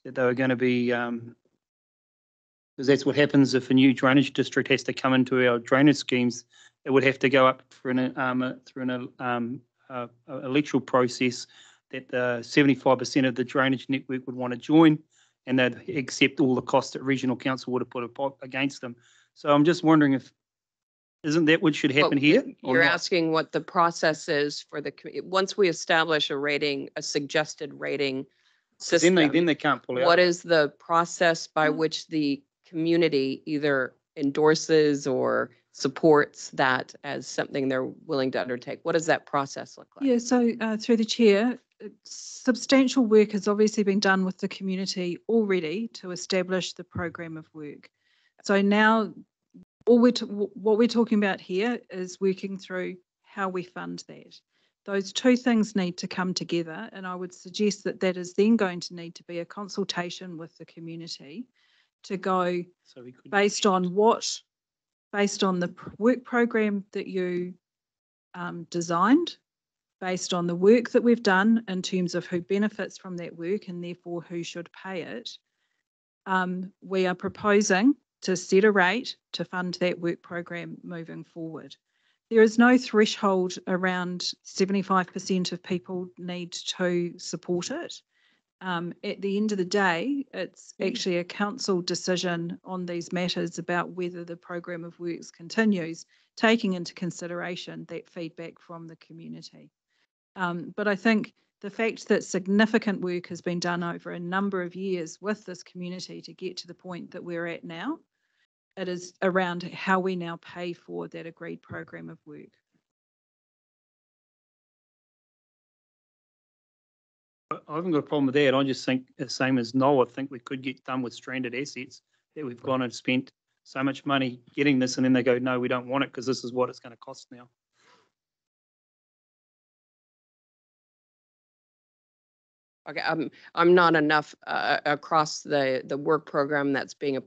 they were going to be, because that's what happens if a new drainage district has to come into our drainage schemes. It would have to go up for through an electoral process that 75% of the drainage network would want to join, and they'd accept all the costs that regional council would have put against them. So I'm just wondering isn't that what should happen here? You're asking what the process is for once we establish a rating, a suggested rating system. Then they can't pull out. What is the process by which the community either endorses or supports that as something they're willing to undertake? What does that process look like? Yeah, so through the chair, substantial work has obviously been done with the community already to establish the program of work. So now what we're talking about here is working through how we fund that. Those two things need to come together, and I would suggest that that is then going to need to be a consultation with the community to go based on the work program that you designed, based on the work that we've done in terms of who benefits from that work and therefore who should pay it. We are proposing to set a rate to fund that work program moving forward. There is no threshold around 75% of people need to support it. At the end of the day, it's actually a council decision on these matters about whether the program of works continues, taking into consideration that feedback from the community. But I think the fact that significant work has been done over a number of years with this community to get to the point that we're at now, it is around how we now pay for that agreed program of work. I haven't got a problem with that. I just think the same as Noel, I think we could get done with stranded assets that we've gone and spent so much money getting this, and then they go, no, we don't want it because this is what it's going to cost now. Okay, I'm not enough across the work program that's being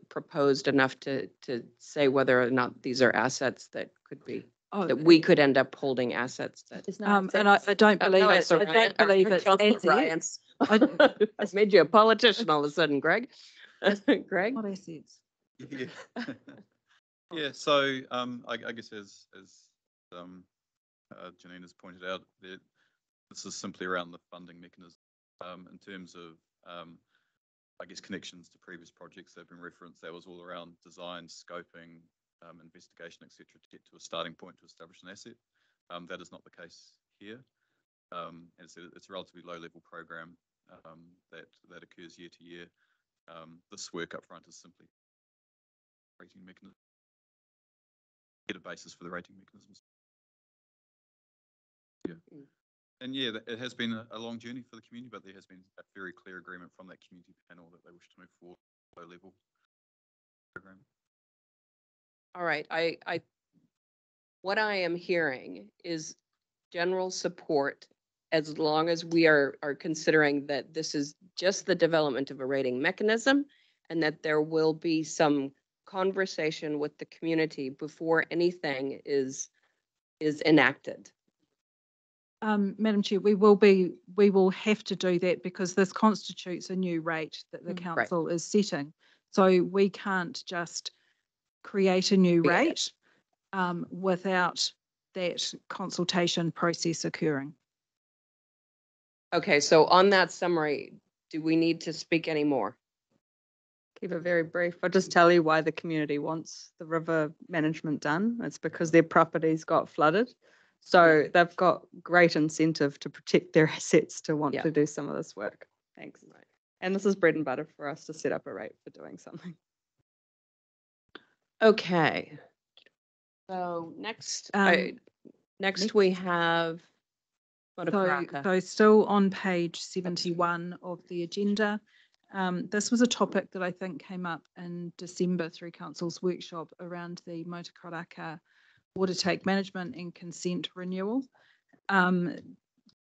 proposed enough to say whether or not these are assets that could be that we could end up holding assets that. And I don't believe it. I don't believe it's assets. I made you a politician all of a sudden, Greg. Greg? What assets? Yeah. Yeah. So I guess as Janine has pointed out, this is simply around the funding mechanism in terms of, I guess, connections to previous projects that have been referenced. That was all around design, scoping, investigation, etc., to get to a starting point to establish an asset. That is not the case here. It's a relatively low-level program that occurs year to year. This work up front is simply rating mechanism. Get a basis for the rating mechanisms. Yeah. And yeah, it has been a long journey for the community, but there has been a very clear agreement from that community panel that they wish to move forward with a low-level program. All right, what I am hearing is general support as long as we are considering that this is just the development of a rating mechanism and that there will be some conversation with the community before anything is enacted. Madam Chair, we will have to do that because this constitutes a new rate that the council is setting. So we can't just create a new rate without that consultation process occurring. Okay, so on that summary, do we need to speak any more? Keep it very brief. I'll just tell you why the community wants the river management done. It's because their properties got flooded. So they've got great incentive to protect their assets to want to do some of this work. Thanks. Right. And this is bread and butter for us to set up a rate for doing something. Okay. So next we have so still on page 71 of the agenda. This was a topic that I think came up in December through Council's workshop around the Motu Karakia water take management and consent renewal. And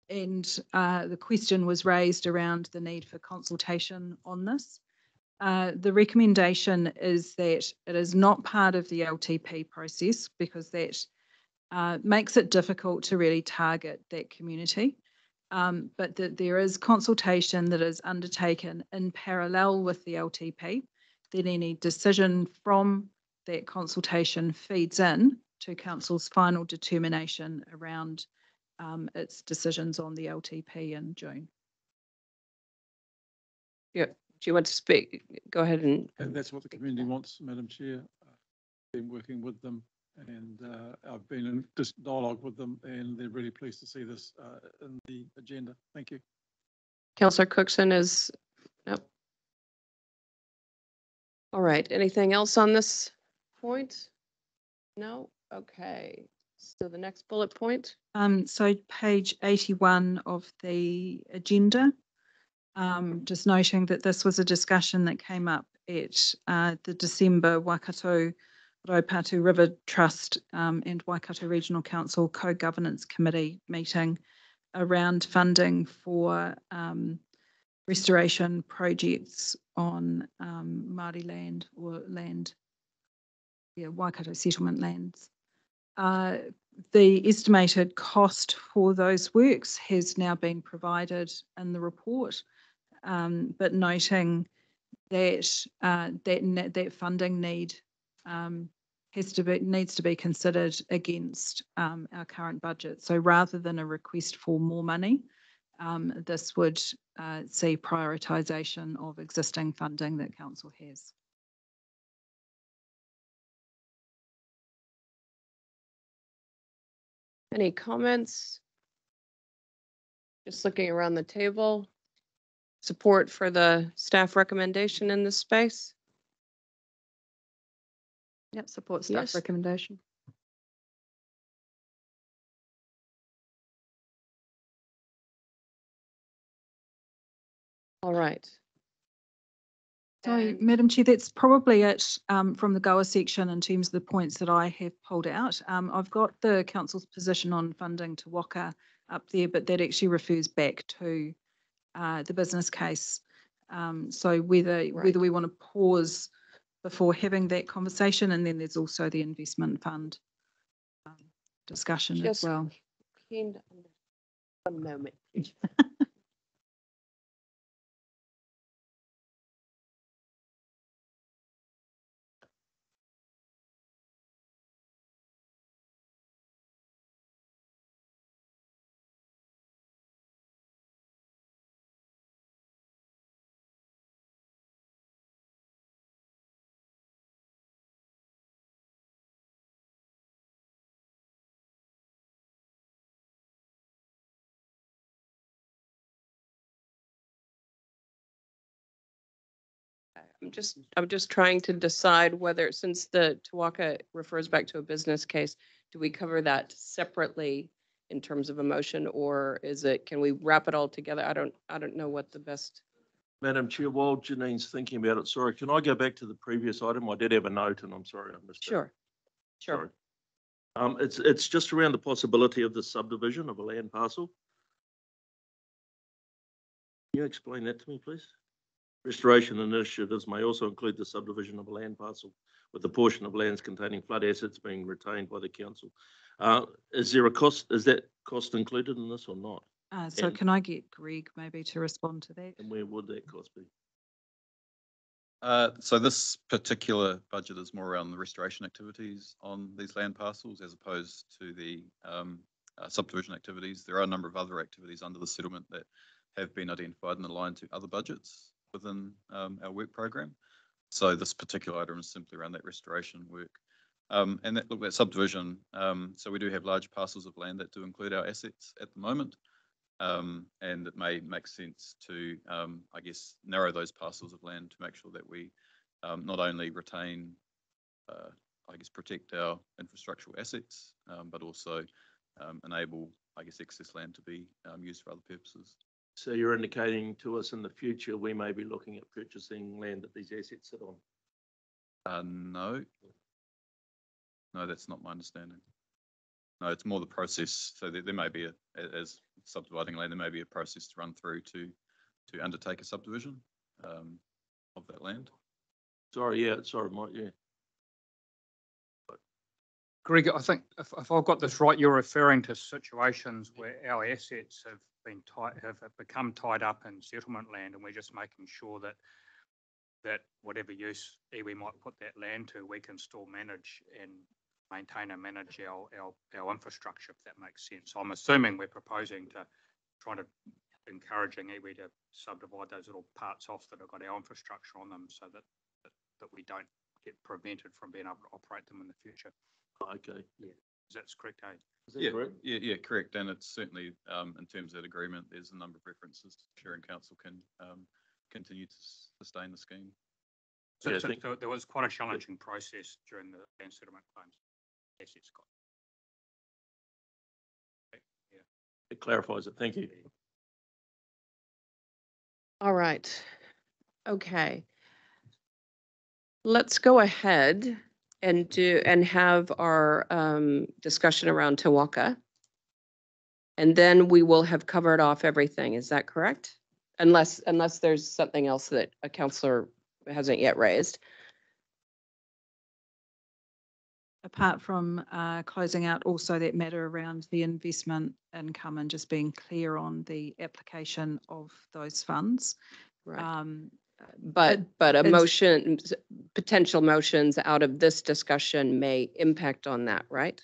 the question was raised around the need for consultation on this. The recommendation is that it is not part of the LTP process because that makes it difficult to really target that community. But that there is consultation that is undertaken in parallel with the LTP, then any decision from that consultation feeds in to Council's final determination around its decisions on the LTP in June. Yeah, do you want to speak? Go ahead and that's what the community wants, Madam Chair. I've been working with them and I've been in dialogue with them and they're really pleased to see this in the agenda. Thank you. Councillor Cookson is, no. All right, anything else on this point? No? Okay, so the next bullet point. So page 81 of the agenda, just noting that this was a discussion that came up at the December Waikato Raupatu River Trust and Waikato Regional Council Co-Governance Committee meeting around funding for restoration projects on Māori land or land, Waikato settlement lands. The estimated cost for those works has now been provided in the report, but noting that that funding need needs to be considered against our current budget. So rather than a request for more money, this would see prioritisation of existing funding that council has. Any comments? Just looking around the table. Support for the staff recommendation in this space? Yep, support staff Yes. recommendation. All right. Sorry, Madam Chair, that's probably it from the GOA section in terms of the points that I have pulled out. I've got the council's position on funding to Waka up there, but that actually refers back to the business case. So whether we want to pause before having that conversation, and then there's also the investment fund discussion as well. One moment, please. I'm just trying to decide whether, since the Tawaka refers back to a business case, do we cover that separately in terms of a motion, or can we wrap it all together? I don't know what the best. Madam Chair, while Janine's thinking about it, sorry, can I go back to the previous item? I did have a note and I'm sorry I missed it. Sure. Sorry. It's just around the possibility of the subdivision of a land parcel. Can you explain that to me, please? Restoration initiatives may also include the subdivision of a land parcel with a portion of lands containing flood assets being retained by the council. Is there a cost? Is that cost included in this or not? So can I get Greg maybe to respond to that? And where would that cost be? So this particular budget is more around the restoration activities on these land parcels as opposed to the subdivision activities. There are a number of other activities under the settlement that have been identified and aligned to other budgets within our work program. So this particular item is simply around that restoration work. And that subdivision, so we do have large parcels of land that do include our assets at the moment. And it may make sense to, I guess, narrow those parcels of land to make sure that we not only retain, I guess, protect our infrastructural assets, but also enable, I guess, excess land to be used for other purposes. So you're indicating to us in the future we may be looking at purchasing land that these assets sit on? No, that's not my understanding. No, it's more the process. So there may be as subdividing land, there may be a process to run through to undertake a subdivision of that land. Sorry, Mike, yeah. Greg, I think if I've got this right, you're referring to situations where our assets have become tied up in settlement land, and we're just making sure that whatever use iwi might put that land to, we can still manage and maintain and manage our infrastructure, if that makes sense. So I'm assuming we're proposing to try to encouraging iwi to subdivide those little parts off that have got our infrastructure on them, so that we don't get prevented from being able to operate them in the future. Okay. Yeah. Is that correct, eh? Is that correct? Yeah, correct. And it's certainly in terms of that agreement, there's a number of references to ensuring council can continue to sustain the scheme. So there was quite a challenging process during the land settlement claims. Assets got. Yeah. It clarifies it. Thank you. All right. Okay. Let's go ahead and have our discussion around Te Waka. And then we will have covered off everything. Is that correct? Unless there's something else that a councillor hasn't yet raised. Apart from closing out also that matter around the investment income and just being clear on the application of those funds. Right. But a it's- motion, potential motions out of this discussion may impact on that, right?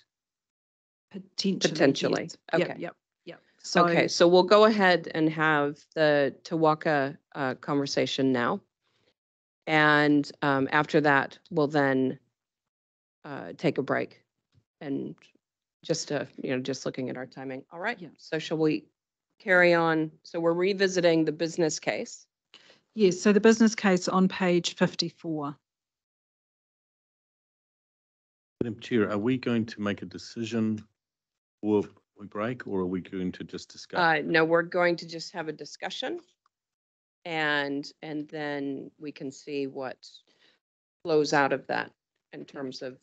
Potentially. Yes. Okay. Yep. So, Okay, so we'll go ahead and have the Te Waka conversation now. And after that, we'll then take a break and just looking at our timing. All right. Yeah. So shall we carry on? So we're revisiting the business case. yes, so the business case on page 54. Madam Chair, are we going to make a decision or we break, or are we going to just discuss? No, we're going to just have a discussion. And then we can see what flows out of that in terms of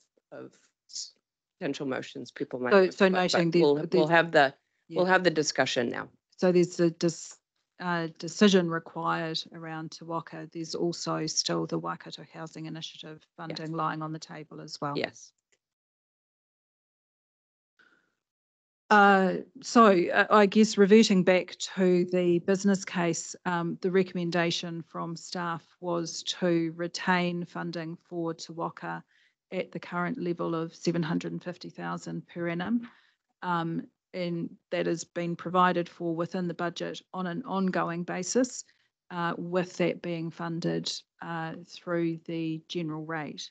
potential motions people might. So, have. so But noting we'll have the yeah. discussion now. So there's a decision required around Te Waka. There's also still the Waikato Housing Initiative funding lying on the table as well. Yes. I guess reverting back to the business case, the recommendation from staff was to retain funding for Te Waka at the current level of 750,000 per annum. And that has been provided for within the budget on an ongoing basis, with that being funded through the general rate.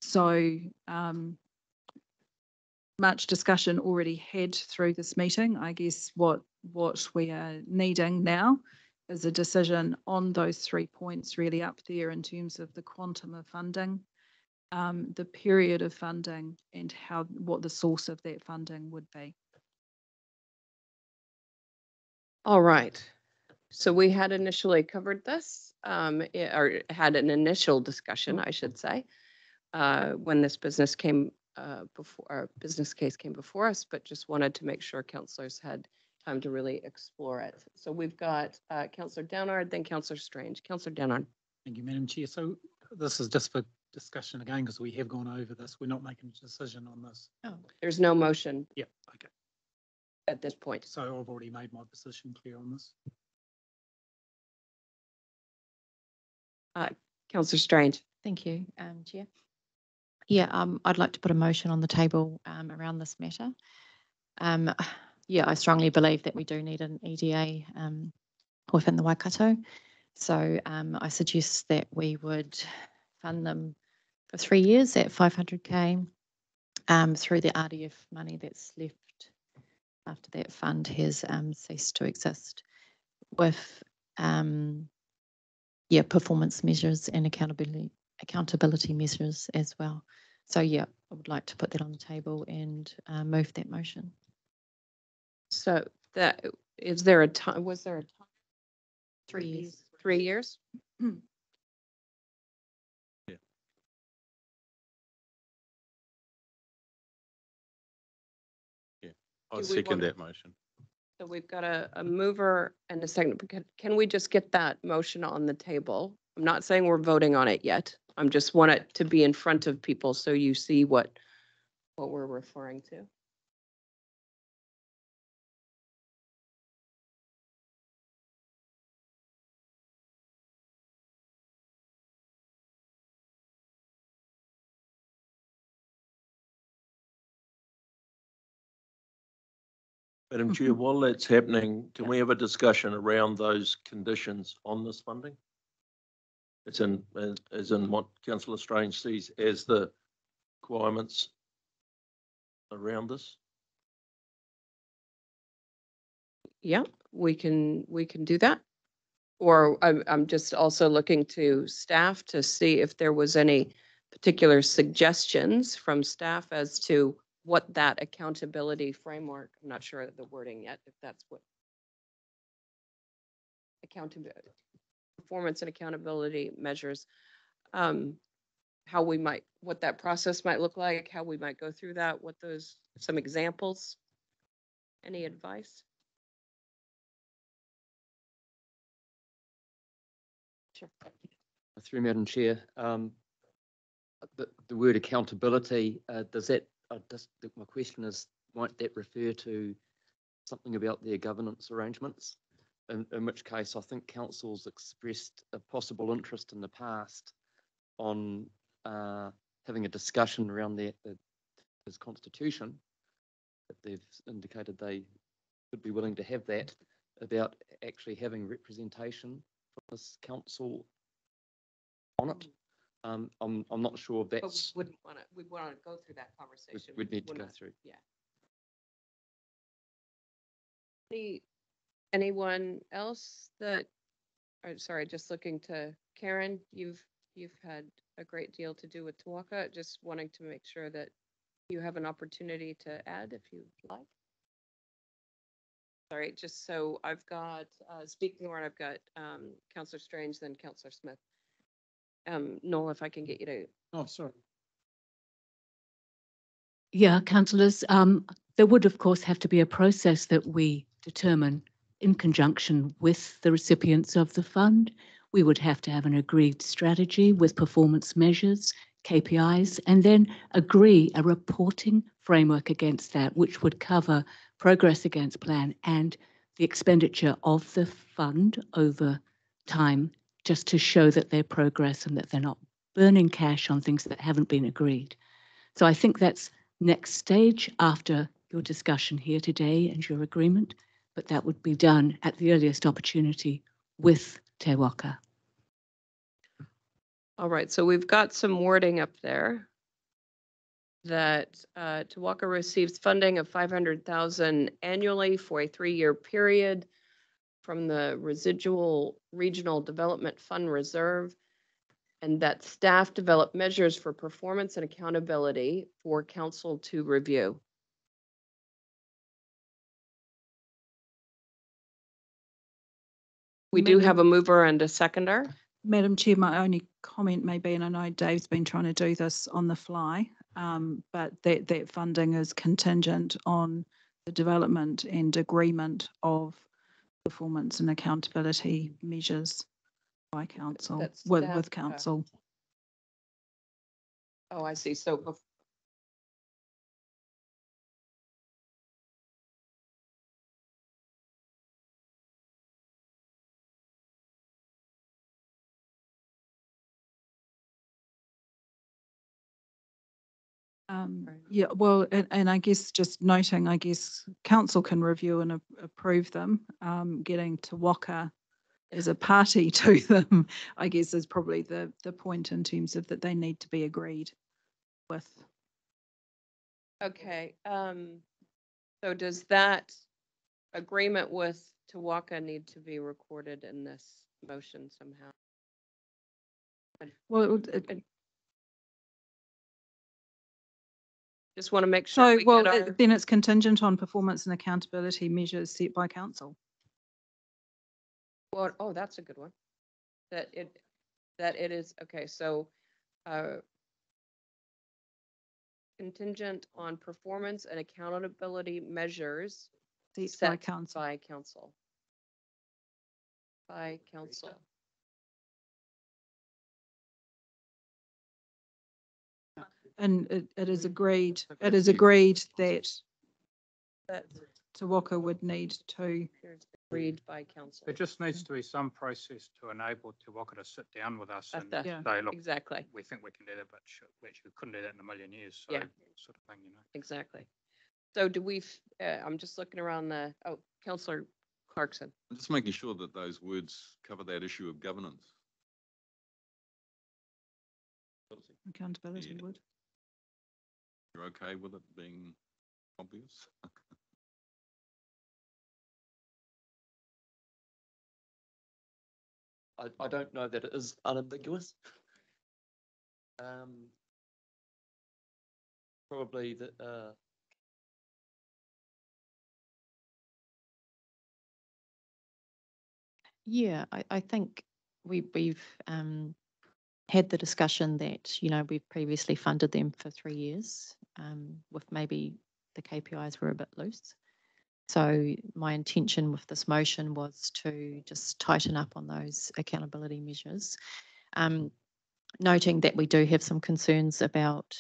So much discussion already had through this meeting. I guess what we are needing now is a decision on those 3 points really up there in terms of the quantum of funding, the period of funding, and what the source of that funding would be. All right. So we had initially covered this, or had an initial discussion, I should say, when this business came before our business case came before us, but just wanted to make sure councillors had time to really explore it. So we've got Councillor Downard, then Councillor Strange. Councillor Downard. Thank you, Madam Chair. So this is just for discussion again, because we have gone over this. We're not making a decision on this. Oh, there's no motion. Yep. Okay. At this point. So I've already made my position clear on this. Councillor Strange. Thank you, Chair. Yeah, I'd like to put a motion on the table around this matter. Yeah, I strongly believe that we do need an EDA within the Waikato. So I suggest that we would fund them for 3 years at 500K through the RDF money that's left after that fund has ceased to exist, with performance measures and accountability measures as well. So yeah, I would like to put that on the table and move that motion. So that is there a time? Was there a time? 3 years. 3 years. I'll Do we second wanna- that motion. So we've got a mover and a second. Can we just get that motion on the table? I'm not saying we're voting on it yet. I'm just want it to be in front of people so you see what we're referring to. Madam Chair, while that's happening, can we have a discussion around those conditions on this funding? It's as in what Councillor Strange sees as the requirements around this. Yeah, we can do that. Or I'm just also looking to staff to see if there was any particular suggestions from staff as to what that accountability framework, I'm not sure of the wording yet, if that's what accountability, performance and accountability measures. how we might, what that process might look like, how we might go through that, what those, some examples. Any advice? Sure. Through Madam Chair, the word accountability, does that, my question is, might that refer to something about their governance arrangements? In which case, I think council's expressed a possible interest in the past on having a discussion around his constitution. That they've indicated they would be willing to have that, about actually having representation from this council on it. I'm not sure if But we that's. wouldn't want to, we want to go through that conversation. We'd need to We're go not- through. Yeah. Anyone else that, sorry, just looking to Karen, you've had a great deal to do with Te Waka, just wanting to make sure that you have an opportunity to add if you'd like. Sorry, just so I've got, speaking word, I've got Councillor Strange, then Councillor Smith. Noel, if I can get you to. Oh, sorry. Yeah, councillors, there would of course have to be a process that we determine in conjunction with the recipients of the fund. We would have to have an agreed strategy with performance measures, KPIs, and then agree a reporting framework against that, which would cover progress against plan and the expenditure of the fund over time, just to show that they're progress and that they're not burning cash on things that haven't been agreed. So I think that's next stage after your discussion here today and your agreement, but that would be done at the earliest opportunity with Te Waka. All right, so we've got some wording up there that Te Waka receives funding of 500,000 annually for a 3-year period from the residual regional development fund reserve, and that staff develop measures for performance and accountability for council to review. We do have a mover and a seconder. Madam Chair, my only comment may be, and I know Dave's been trying to do this on the fly, but that funding is contingent on the development and agreement of performance and accountability measures by council, That's with council. Oh, I see. So Yeah, well, and I guess just noting, I guess council can review and approve them. Getting Te Waka as a party to them, I guess, is probably the point in terms of that they need to be agreed with. okay, so does that agreement with Te Waka need to be recorded in this motion somehow? Well, just want to make sure. so, well, then it's contingent on performance and accountability measures set by council. Well, oh, that's a good one. That it is, okay, so contingent on performance and accountability measures set by council. By council. By council. And it is agreed, that Te Waka would need to. Agreed by council. There just needs to be some process to enable Te Waka to sit down with us and Yeah, say, look, exactly. we think we can do that, but we actually couldn't do that in a million years. So Yeah. Sort of thing, you know. Exactly. So do we, I'm just looking around Councillor Clarkson. I'm just making sure that those words cover that issue of governance. Accountability would. You're okay with it being obvious? I don't know that it is unambiguous. Probably that. Yeah, I think we've had the discussion that, we've previously funded them for 3 years, with maybe the KPIs were a bit loose. So my intention with this motion was to just tighten up on those accountability measures, noting that we do have some concerns about,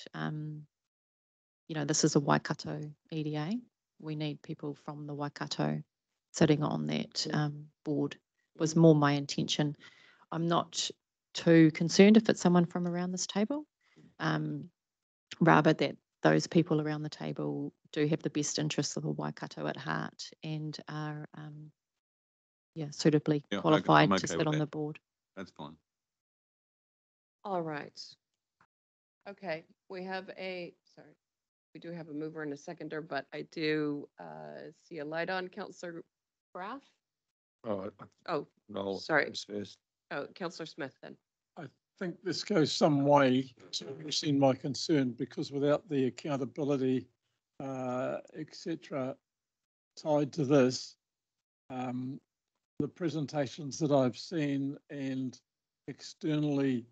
this is a Waikato EDA. We need people from the Waikato sitting on that board, was more my intention. I'm not too concerned if it's someone from around this table, rather that those people around the table do have the best interests of the Waikato at heart and are suitably qualified to sit on the board. That's fine. All right. Okay, we do have a mover and a seconder, but I do see a light on. Councillor Graff? No, sorry. First. Oh, Councillor Smith then. I think this goes some way to addressing my concern, because without the accountability, etc., tied to this, the presentations that I've seen and externally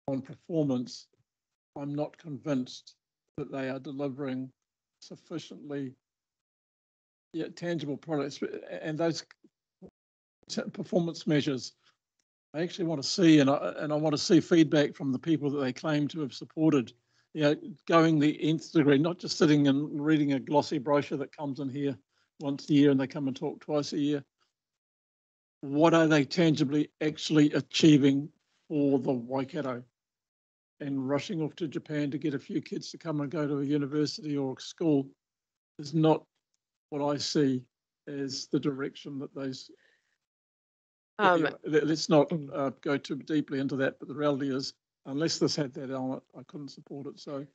on performance, I'm not convinced that they are delivering sufficiently tangible products, and those performance measures I actually want to see, and I want to see feedback from the people that they claim to have supported, going the nth degree, not just sitting and reading a glossy brochure that comes in here once a year and they come and talk twice a year. What are they tangibly actually achieving for the Waikato? And rushing off to Japan to get a few kids to come and go to a university or a school is not what I see as the direction that those. Let's not go too deeply into that, but the reality is, unless this had that element, I couldn't support it. So,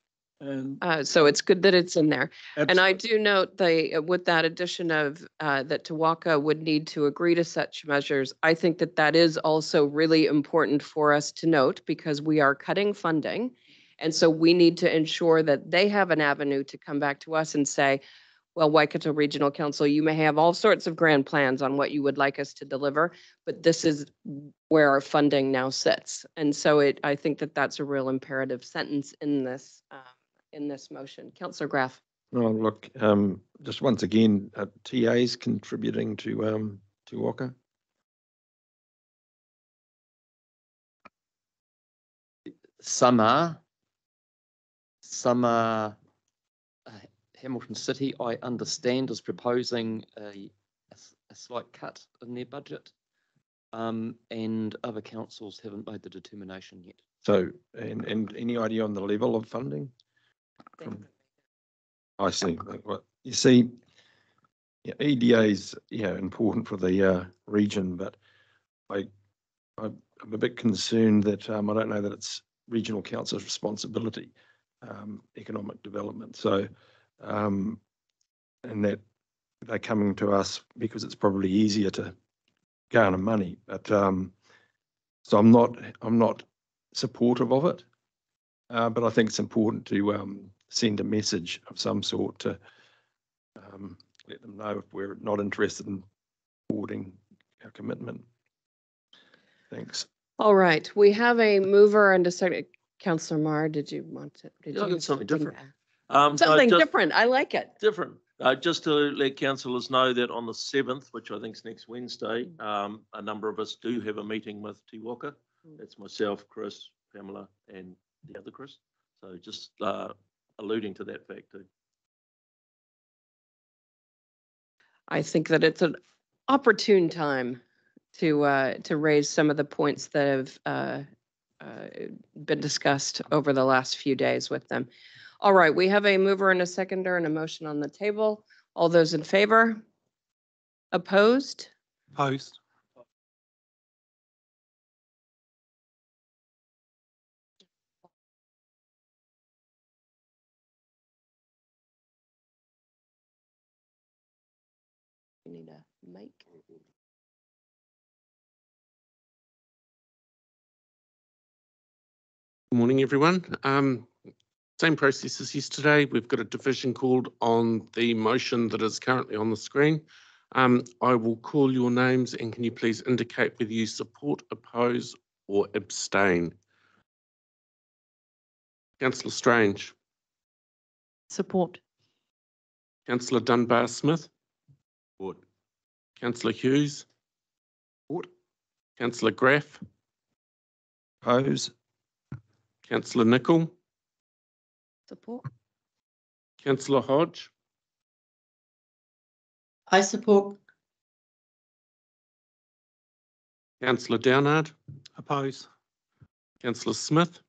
so it's good that it's in there. Absolutely. And I do note with that addition of that Te Waka would need to agree to such measures. I think that is also really important for us to note, because we are cutting funding. And so we need to ensure that they have an avenue to come back to us and say, well, Waikato Regional Council, you may have all sorts of grand plans on what you would like us to deliver, but this is where our funding now sits. And so I think that's a real imperative sentence in this motion. Councillor Graff. Oh, look, just once again, TAs contributing to Te Waka. Some are. Hamilton City, I understand, is proposing a slight cut in their budget, and other councils haven't made the determination yet. So, and any idea on the level of funding? I see. Well, you see, EDA is important for the region, but I'm a bit concerned that I don't know that it's regional council's responsibility, economic development. So, and that they're coming to us because it's probably easier to garner money. But so I'm not supportive of it. But I think it's important to send a message of some sort to let them know if we're not interested in supporting our commitment. Thanks. All right, we have a mover and a second. Councillor Marr, did you want to? Something different. Something different. I like it. Different. Just to let councillors know that on the 7th, which I think is next Wednesday, a number of us do have a meeting with Te Waka. That's myself, Chris, Pamela, and the other Chris. So just alluding to that fact too. I think that it's an opportune time to raise some of the points that have been discussed over the last few days with them. All right, we have a mover and a seconder and a motion on the table. All those in favor? Opposed? Opposed. We need a mic. Good morning, everyone. Same process as yesterday. We've got a division called on the motion that is currently on the screen. I will call your names, and can you please indicate whether you support, oppose, or abstain? Councillor Strange, Support. Councillor Dunbar-Smith, Support. Councillor Hughes, Support. Councillor Graff, Oppose. Councillor Nicol, Support. Councillor Hodge, I support. Councillor Downard, Oppose. Councillor Smith,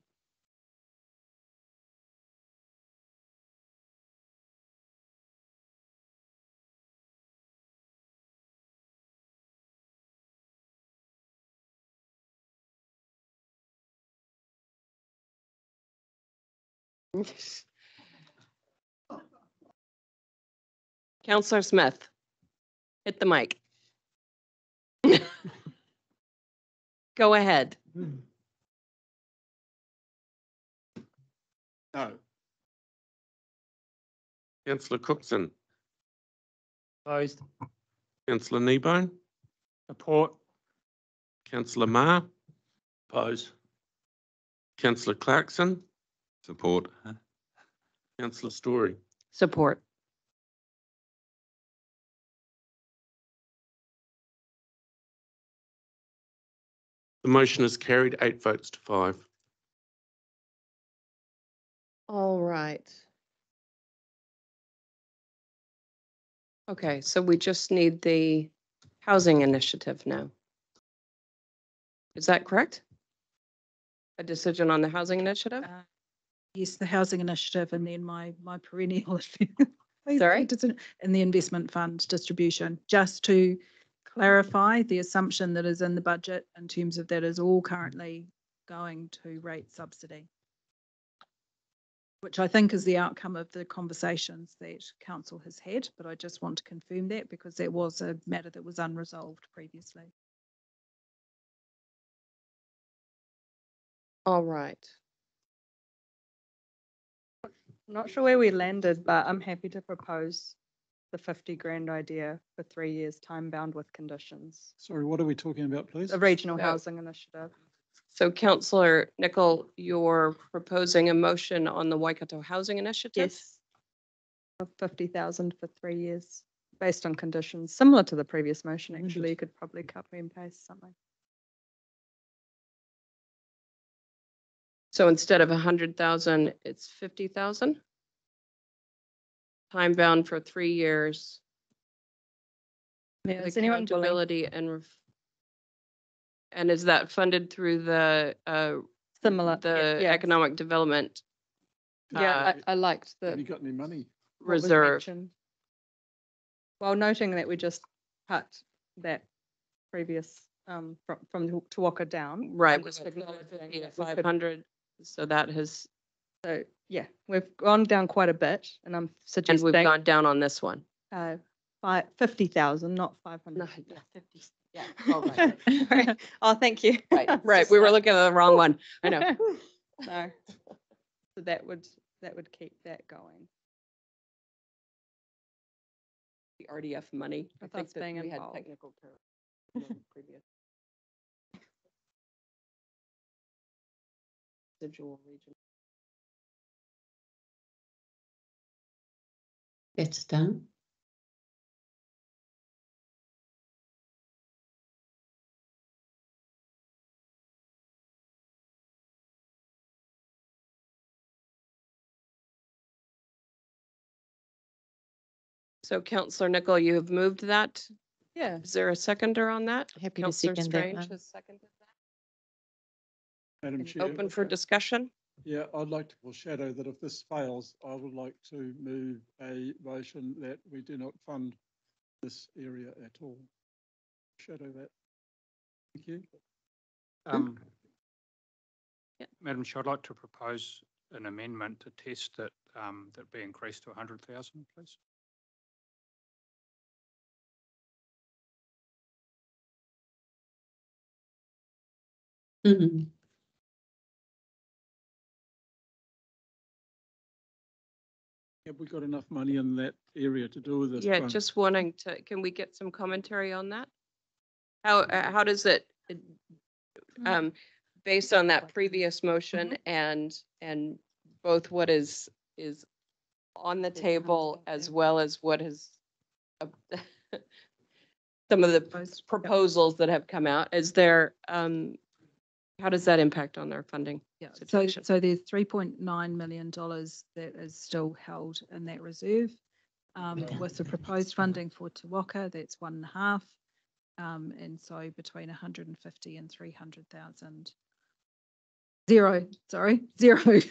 Councillor Smith, hit the mic. Go ahead. No. Councillor Cookson, Opposed. Councillor Kneebone, Support. Councillor Marr, Oppose. Councillor Clarkson, Support. Councillor Story. Support. The motion is carried, 8 votes to 5. All right. Okay, so we just need the housing initiative now. Is that correct? A decision on the housing initiative? Yes, the housing initiative, and then my perennial Sorry? in the investment fund distribution, just to clarify the assumption that is in the budget in terms of that is all currently going to rate subsidy, which I think is the outcome of the conversations that council has had, but I just want to confirm that because that was a matter that was unresolved previously. All right. I'm not sure where we landed, but I'm happy to propose the 50 grand idea for 3 years, time bound with conditions. Sorry, what are we talking about, please? The regional So- housing initiative. So Councillor Nicol, you're proposing a motion on the Waikato Housing Initiative? Yes. Of 50,000 for 3 years, based on conditions, similar to the previous motion, actually. You could probably copy and paste something. So instead of 100,000, it's 50,000? Time bound for 3 years. Yeah, with is anyone willing? accountability and is that funded through the Similar, the yeah. economic development Yeah, I liked Have the you got any money? what was reserve? mentioned. While noting that we just cut that previous from the Te Waka down. Right, and was just it acknowledge that, yeah, we could- 500? So that has, So, yeah, we've gone down quite a bit, and I'm and suggesting. we've gone down on this one. 50,000, not 500. No, yeah, 50. Yeah. Oh, right. Sorry. Oh, thank you. Right. We were looking at the wrong one. I know. No. So that would keep that going. The RDF money. I With think us that being we had involved. technical terms in the previous. Residual region. It's done. So Councillor Nicol, you have moved that. Yeah. Is there a seconder on that? Happy to Councillor second that Strange one. has seconded Madam that. Chair. Open for discussion? Yeah, I'd like to foreshadow that if this fails, I would like to move a motion that we do not fund this area at all. Shadow that. Thank you. Madam Chair, I'd like to propose an amendment to test that that be increased to 100,000, please. Mhm. Have we got enough money in that area to do with this? Yeah, fund? just wanting to, can we get some commentary on that? How does it, based on that previous motion and both what is on the table as well as what is some of the proposals that have come out. Is there, how does that impact on their funding situation? So there's $3.9 million that is still held in that reserve. With the proposed funding for Te Waka, that's 1.5. And so between 150 and 300,000. Zero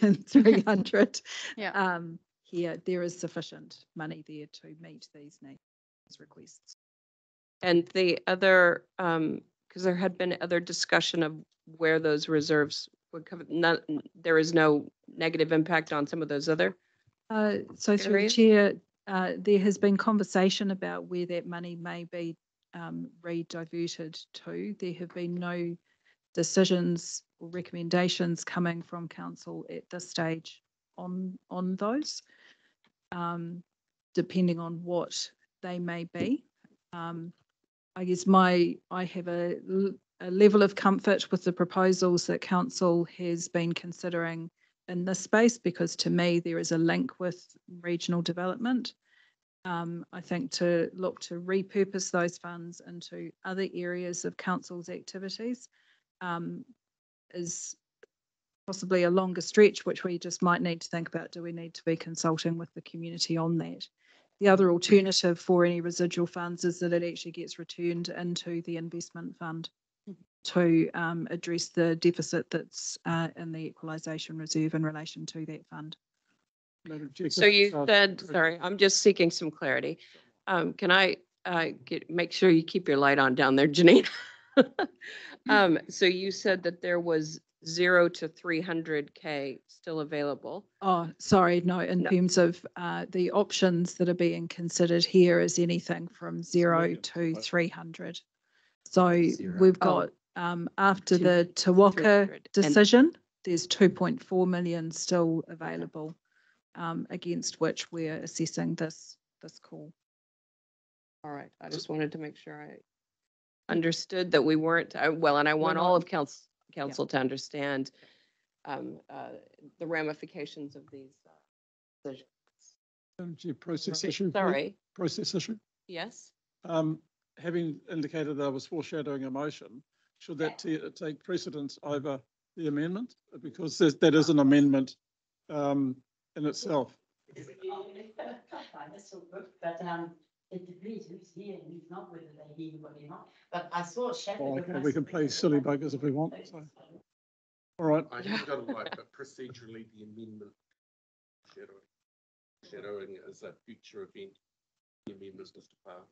and 300. Yeah. Here, there is sufficient money there to meet these needs requests. And the other, because there had been other discussion of where those reserves would come, there is no negative impact on some of those other So through the areas? chair, there has been conversation about where that money may be rediverted to. There have been no decisions or recommendations coming from council at this stage on those, depending on what they may be. I guess I have a level of comfort with the proposals that council has been considering in this space, because to me there is a link with regional development. I think to look to repurpose those funds into other areas of council's activities is possibly a longer stretch, which we just might need to think about. Do we need to be consulting with the community on that? The other alternative for any residual funds is that it actually gets returned into the investment fund to address the deficit that's in the equalisation reserve in relation to that fund. So you said, sorry, I'm just seeking some clarity. Can I make sure you keep your light on down there, Janine? So you said that there was 0 to 300K still available. Oh, sorry, no, in terms of the options that are being considered here is anything from 0 to 300. So we've got, after the Te Waka decision, there's 2.4 million still available, against which we're assessing this call. All right, I just wanted to make sure I understood that we weren't, well, and I want all of council to understand the ramifications of these decisions. Madam Chair, process issue. please. Sorry. Process issue. Yes. Having indicated that I was foreshadowing a motion, should that take precedence over the amendment? Because that is an amendment in itself. It depends who's here and who's not, whether they hear what they're not. But I saw shadow. Oh, okay, we can play silly buggers if we want. So. All right. I think got it right, but procedurally the amendment shadowing is a future event. The amendments, Mr. Parr.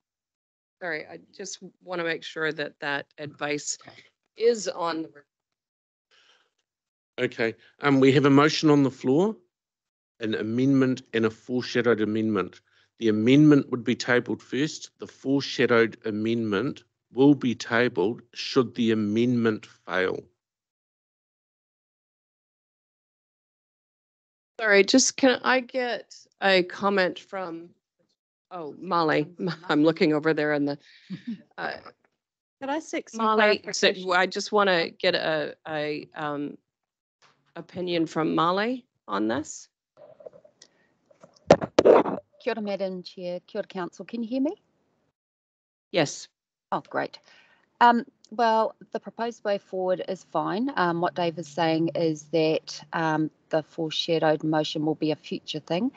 Sorry, I just want to make sure that that advice is on the. Okay, we have a motion on the floor, an amendment and a foreshadowed amendment. The amendment would be tabled first. The foreshadowed amendment will be tabled should the amendment fail. Sorry, just can I get a comment from, Molly, I'm looking over there in the. Could I seek some Molly, clarification? I just want to get a opinion from Molly on this. Kia ora, Madam Chair. Kia ora, Council. Can you hear me? Yes. Oh, great. Well, the proposed way forward is fine. What Dave is saying is that the foreshadowed motion will be a future thing,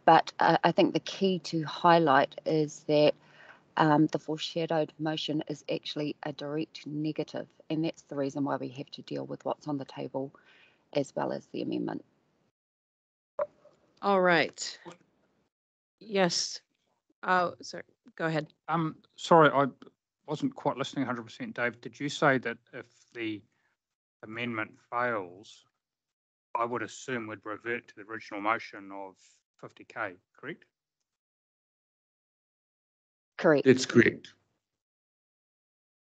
but I think the key to highlight is that the foreshadowed motion is actually a direct negative, and that's the reason why we have to deal with what's on the table as well as the amendment. All right. Yes. Oh, sorry. Go ahead. Sorry, I wasn't quite listening 100%. Dave, did you say that if the amendment fails, I would assume we'd revert to the original motion of 50K, correct? Correct. That's correct.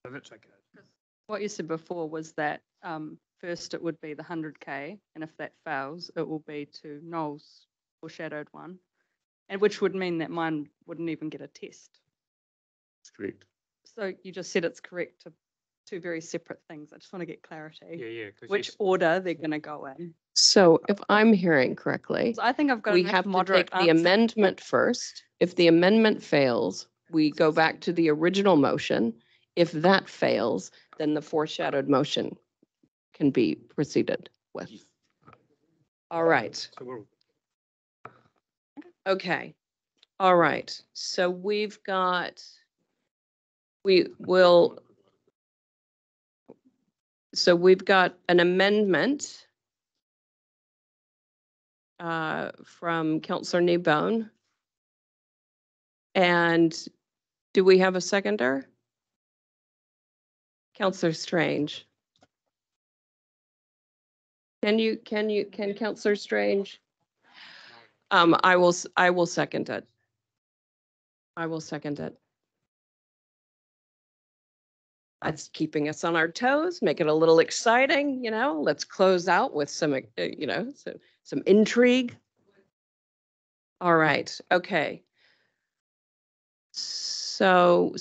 So that's okay. What you said before was that first it would be the 100K, and if that fails, it will be to Noel's foreshadowed one, and which would mean that mine wouldn't even get a test. That's correct. So you just said it's correct to two very separate things. I just want to get clarity. Yeah. 'Cause Which yes, order they're going to go in. So if I'm hearing correctly, So I think I've got we enough have to moderate take the answer. amendment first. If the amendment fails, we go back to the original motion. If that fails, then the foreshadowed motion can be proceeded with. All right. so we're, Okay. All right. So we've got, we will, so we've got an amendment from Councillor Kneebone. And do we have a seconder? Councillor Strange. Can Councillor Strange? I will second it. I will second it. That's keeping us on our toes, make it a little exciting, you know, let's close out with some, you know, some intrigue. All right, okay. So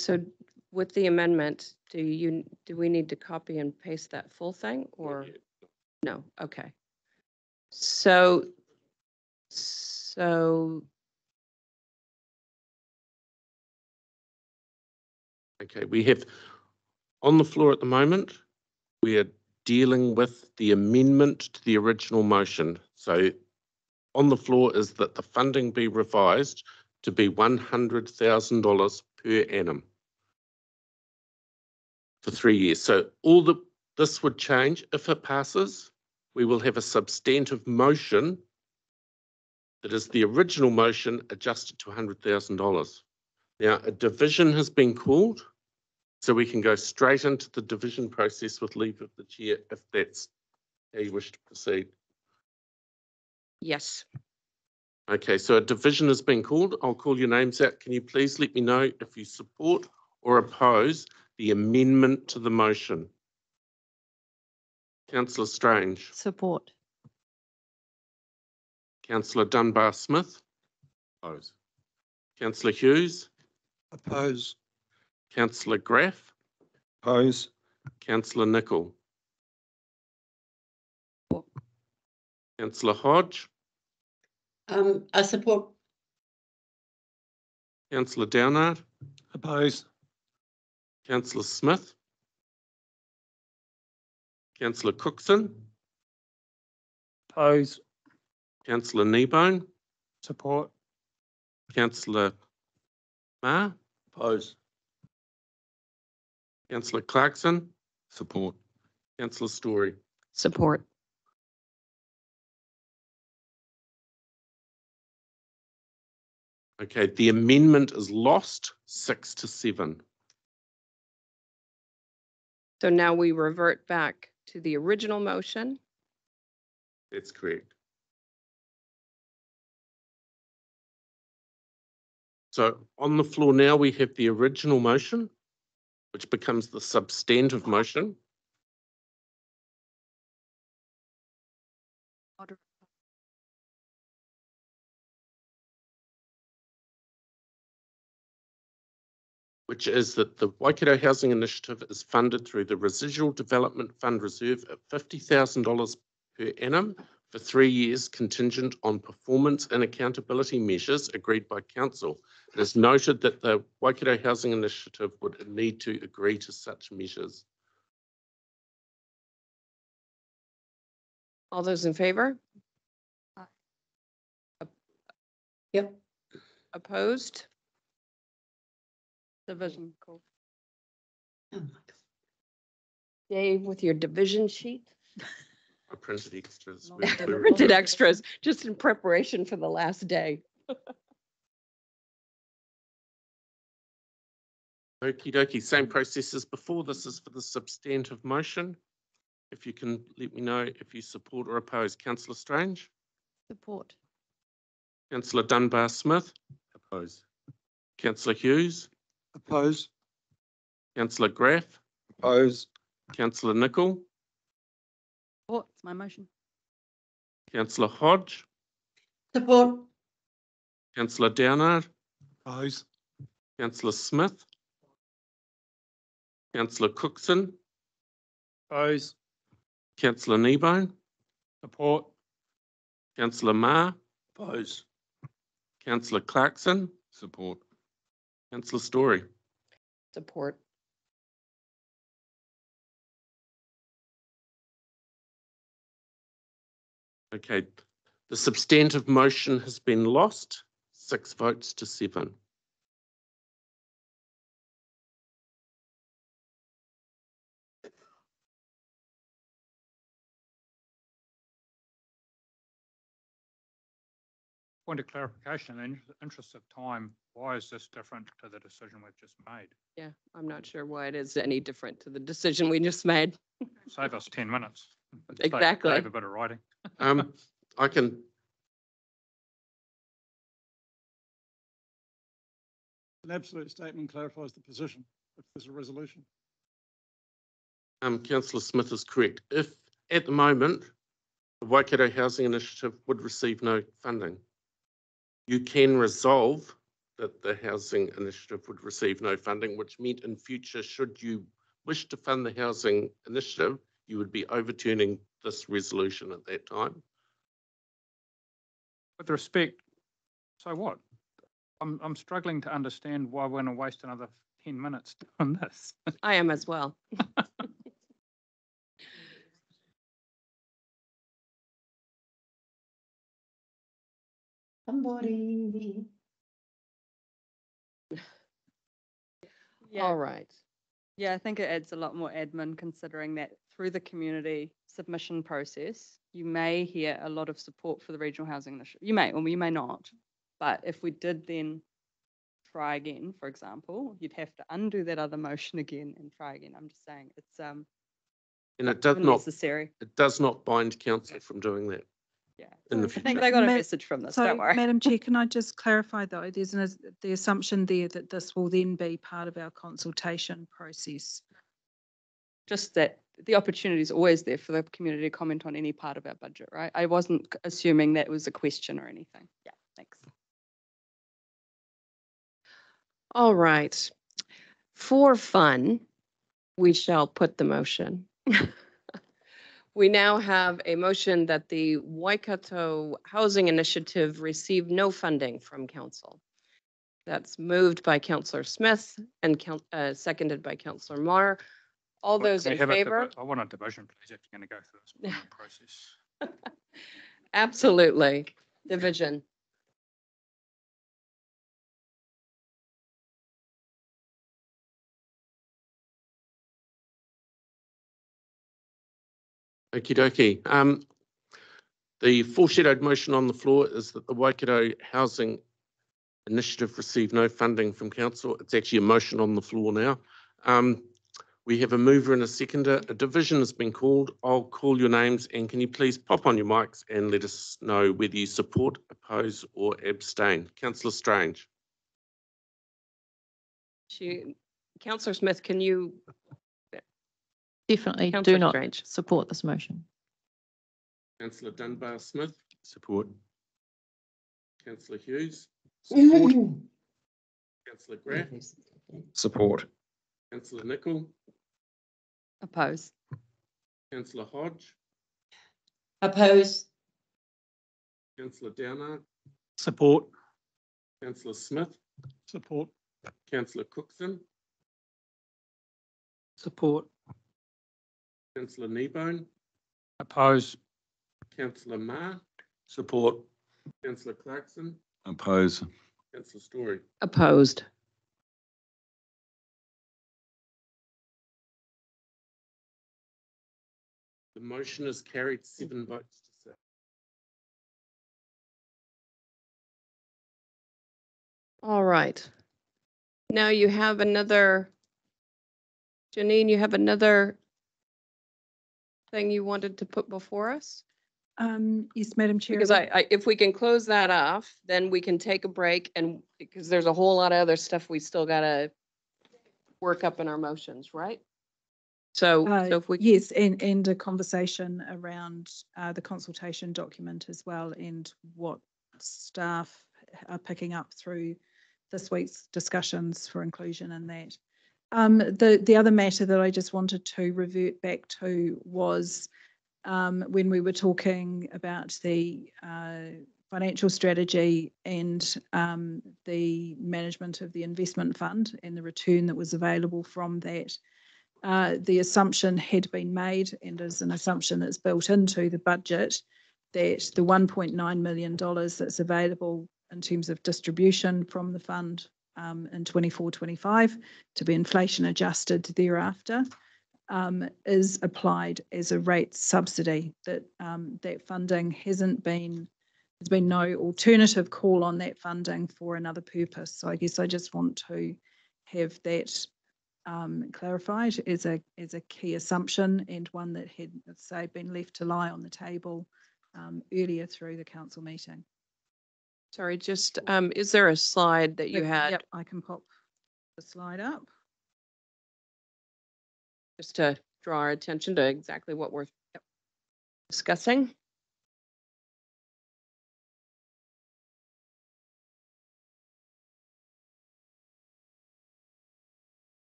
with the amendment, do we need to copy and paste that full thing or? No, okay. So Okay, we have on the floor at the moment, we are dealing with the amendment to the original motion. So on the floor is that the funding be revised to be $100,000 per annum for 3 years. So this would change if it passes. We will have a substantive motion that is the original motion adjusted to $100,000. Now, a division has been called, so we can go straight into the division process with leave of the chair if that's how you wish to proceed. yes. Okay, so a division has been called. I'll call your names out. Can you please let me know if you support or oppose the amendment to the motion? Councillor Strange. Support. Councillor Dunbar-Smith. Oppose. Councillor Hughes. Oppose. Councillor Graff. Oppose. Councillor Nichol. Councillor Hodge. I support. Councillor Downard. Oppose. Councillor Smith. Councillor Cookson. Oppose. Councillor Kneebone. Support. Councillor Marr. Oppose. Councillor Clarkson. Support. Councillor Story. Support. Okay, the amendment is lost 6-7. So now we revert back to the original motion. That's correct. So on the floor now, we have the original motion, which becomes the substantive motion. Which is that the Waikato Housing Initiative is funded through the Residual Development Fund Reserve at $50,000 per annum for 3 years, contingent on performance and accountability measures agreed by council. It is noted that the Waikato Housing Initiative would need to agree to such measures. All those in favor? Yep. Opposed? Division, cool. Oh my God. Dave, with your division sheet? I printed extras. Printed extras, just in preparation for the last day. Okie dokie, same process as before. This is for the substantive motion. If you can let me know if you support or oppose. Councillor Strange. Support. Councillor Dunbar-Smith. Oppose. Councillor Hughes. Oppose. Councillor Graff. Oppose. Councillor Nichol. Support, it's my motion. Councillor Hodge. Support. Councillor Downard. Oppose. Councillor Smith. Councillor Cookson. Oppose. Councillor Kneebone, Support. Councillor Marr, Oppose. Councillor Clarkson, Support. Councillor Story. Support. Okay, the substantive motion has been lost, 6 votes to 7. Point of clarification, in the interest of time, why is this different to the decision we've just made? Yeah, I'm not sure why it is any different to the decision we just made. Save us 10 minutes. Exactly. Save a bit of writing. I can. An absolute statement clarifies the position if there's a resolution. Councillor Smith is correct. If at the moment the Waikato Housing Initiative would receive no funding, you can resolve that the Housing Initiative would receive no funding, which meant in future, should you wish to fund the Housing Initiative, you would be overturning this resolution at that time. With respect, so what? I'm struggling to understand why we're going to waste another 10 minutes on this. I am as well. Somebody. Yeah. All right. Yeah, I think it adds a lot more admin considering that through the community submission process, you may hear a lot of support for the regional housing initiative. You may, or you may not. But if we did then try again, for example, you'd have to undo that other motion again and try again. I'm just saying it's And it does not unnecessary. It does not bind council from doing that. Yeah. In the I future. think they got a Ma- message from this, So, don't worry. Madam Chair, can I just clarify though, there's the assumption there that this will then be part of our consultation process. Just that the opportunity is always there for the community to comment on any part of our budget, right? I wasn't assuming that was a question or anything. Yeah, thanks. All right. For fun, we shall put the motion. We now have a motion that the Waikato Housing Initiative receive no funding from council. That's moved by Councillor Smith and seconded by Councillor Marr. All those Can we in have a favor? I want a division, please, if you're going to go through this process. Absolutely. Division. Okie dokie. The foreshadowed motion on the floor is that the Waikato Housing Initiative receive no funding from council. It's actually a motion on the floor now. We have a mover and a seconder. A division has been called. I'll call your names and can you please pop on your mics and let us know whether you support, oppose or abstain. Councillor Strange. Councillor Smith, can you? Definitely do Councillor not Strange. support this motion. Councillor Dunbar Smith. Support. Councillor Hughes. Support. Councillor Graff. Support. Councillor Nicol. Oppose. Councillor Hodge. Oppose. Councillor Downard. Support. Councillor Smith. Support. Councillor Cookson. Support. Councillor Kneebone. Oppose. Councillor Marr. Support. Councillor Clarkson. Oppose. Councillor Story. Opposed. The motion is carried 7 votes to 6. All right. Now you have another, Janine, you have another thing you wanted to put before us? Yes, Madam Chair. Because if we can close that off, then we can take a break and because there's a whole lot of other stuff we still gotta work up in our motions, right? So if we. Yes, and a conversation around the consultation document as well and what staff are picking up through this week's discussions for inclusion in that. The other matter that I just wanted to revert back to was when we were talking about the financial strategy and the management of the investment fund and the return that was available from that. The assumption had been made, and is an assumption that's built into the budget, that the $1.9 million that's available in terms of distribution from the fund in 24-25 to be inflation adjusted thereafter is applied as a rate subsidy. That that funding hasn't been, there's been no alternative call on that funding for another purpose. So I guess I just want to have that clarified as a key assumption, and one that had, let's say, been left to lie on the table earlier through the council meeting. Sorry, just is there a slide that you had? Yep, I can pop the slide up. Just to draw our attention to exactly what we're discussing.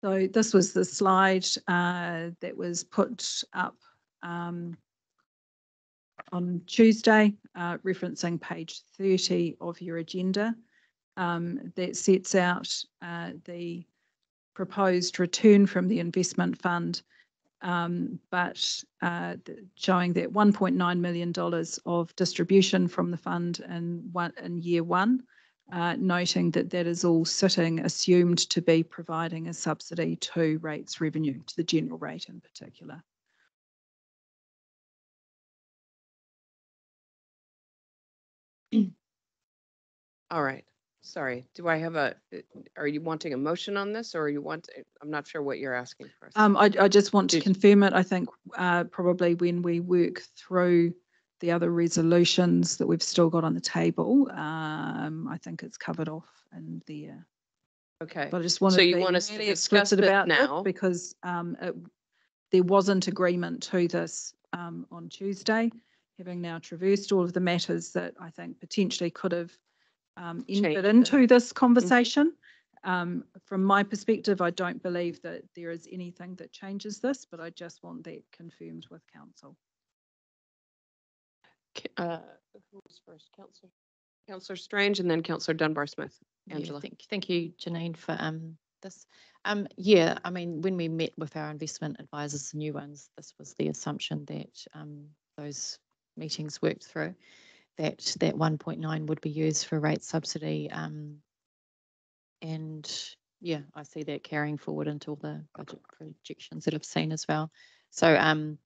So this was the slide that was put up on Tuesday, referencing page 30 of your agenda, that sets out the proposed return from the investment fund, but showing that $1.9 million of distribution from the fund in year one, noting that that is all sitting assumed to be providing a subsidy to rates revenue, to the general rate in particular. All right. Sorry. Do I have are you wanting a motion on this, or I'm not sure what you're asking for. I just want to confirm it. I think probably when we work through the other resolutions that we've still got on the table, I think it's covered off in there. Okay. But I just wanted so to you be want us to really discuss explicit it about now it, because there wasn't agreement to this on Tuesday, having now traversed all of the matters that I think potentially could have entered into this conversation. From my perspective, I don't believe that there is anything that changes this, but I just want that confirmed with council. Who was first? Councillor Strange, and then Councillor Dunbar-Smith. Angela. Yeah, thank you, Janine, for this. Yeah, I mean, when we met with our investment advisors, the new ones, this was the assumption that those meetings worked through, that 1.9 would be used for rate subsidy. And yeah, I see that carrying forward into all the budget projections that I've seen as well. So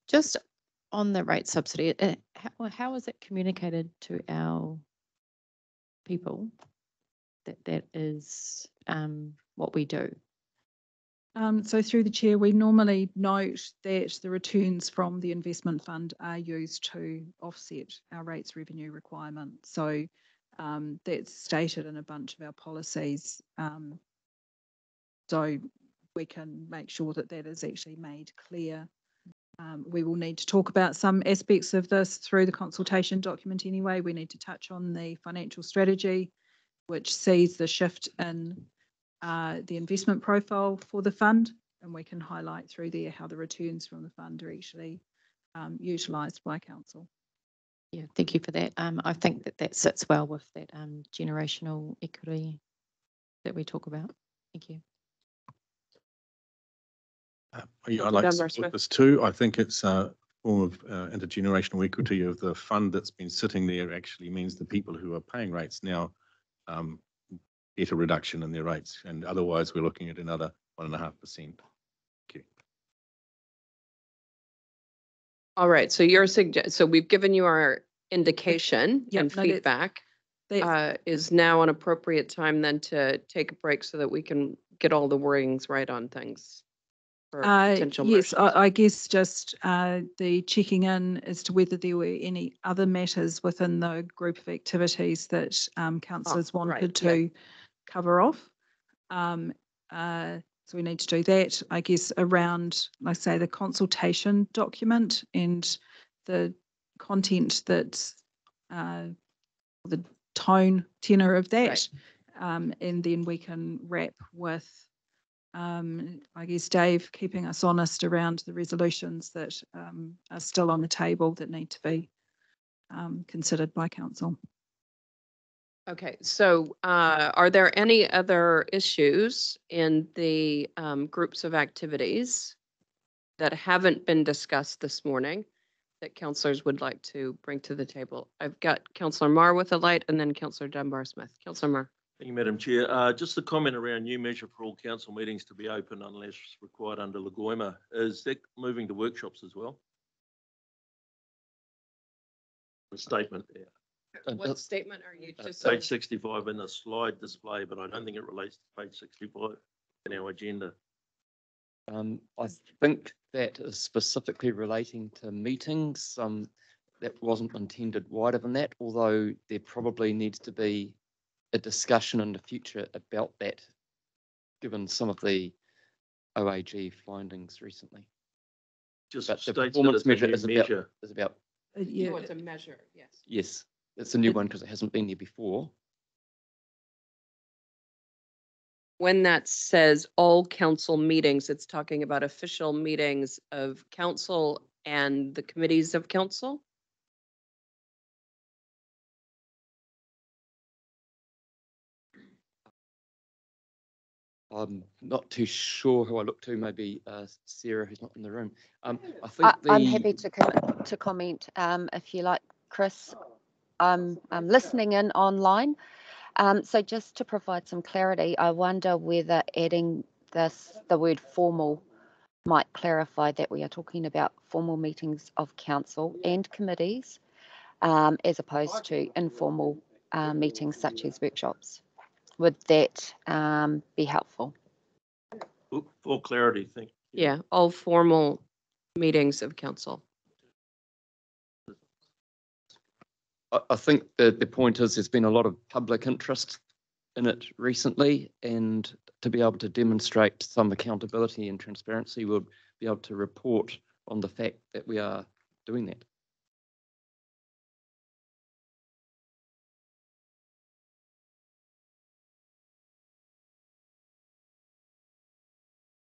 just on the rate subsidy, how is it communicated to our people that that is what we do? So through the chair, we normally note that the returns from the investment fund are used to offset our rates revenue requirement. So that's stated in a bunch of our policies. So we can make sure that that is actually made clear. We will need to talk about some aspects of this through the consultation document anyway. We need to touch on the financial strategy, which sees the shift in the investment profile for the fund, and we can highlight through there how the returns from the fund are actually utilised by council. Yeah, thank you for that. I think that that sits well with that generational equity that we talk about. Thank you. I'd like to support this too. I think it's a form of intergenerational equity of the fund that's been sitting there actually means the people who are paying rates now get a reduction in their rates, and otherwise we're looking at another 1.5%. Thank you. All right, so so we've given you our indication and feedback. Is now an appropriate time then to take a break so that we can get all the wordings right on things for potential yes, motions? I guess just the checking in as to whether there were any other matters within the group of activities that councillors wanted to cover off. So we need to do that, I guess, around, like I say, the consultation document and the content that's the tenor of that. and then we can wrap with, I guess, Dave keeping us honest around the resolutions that are still on the table that need to be considered by council. Okay, so are there any other issues in the groups of activities that haven't been discussed this morning that councillors would like to bring to the table? I've got Councillor Marr with a light and then Councillor Dunbar-Smith. Councillor Marr. Thank you, Madam Chair. Just a comment around new measure for all council meetings to be open unless required under Lagoima. Is that moving to workshops as well? The statement there. What statement are you just? Page 65 in the slide display, but I don't think it relates to page 65 in our agenda. I think that is specifically relating to meetings. That wasn't intended wider than that, although there probably needs to be a discussion in the future about that, given some of the OAG findings recently. Just but the states that performance it's a measure new is measure. about. Yeah. Oh, it's a measure, yes. Yes, it's a new one because it hasn't been there before. When that says all council meetings, it's talking about official meetings of council and the committees of council? I'm not too sure who I look to, maybe Sarah, who's not in the room. I think I'm happy to comment if you like, Chris. I'm listening in online. So just to provide some clarity, I wonder whether adding the word formal might clarify that we are talking about formal meetings of council and committees as opposed to informal meetings such as workshops. Would that be helpful? For clarity, thank you. Yeah, all formal meetings of council. I think the point is there's been a lot of public interest in it recently, and to be able to demonstrate some accountability and transparency, we'll be able to report on the fact that we are doing that.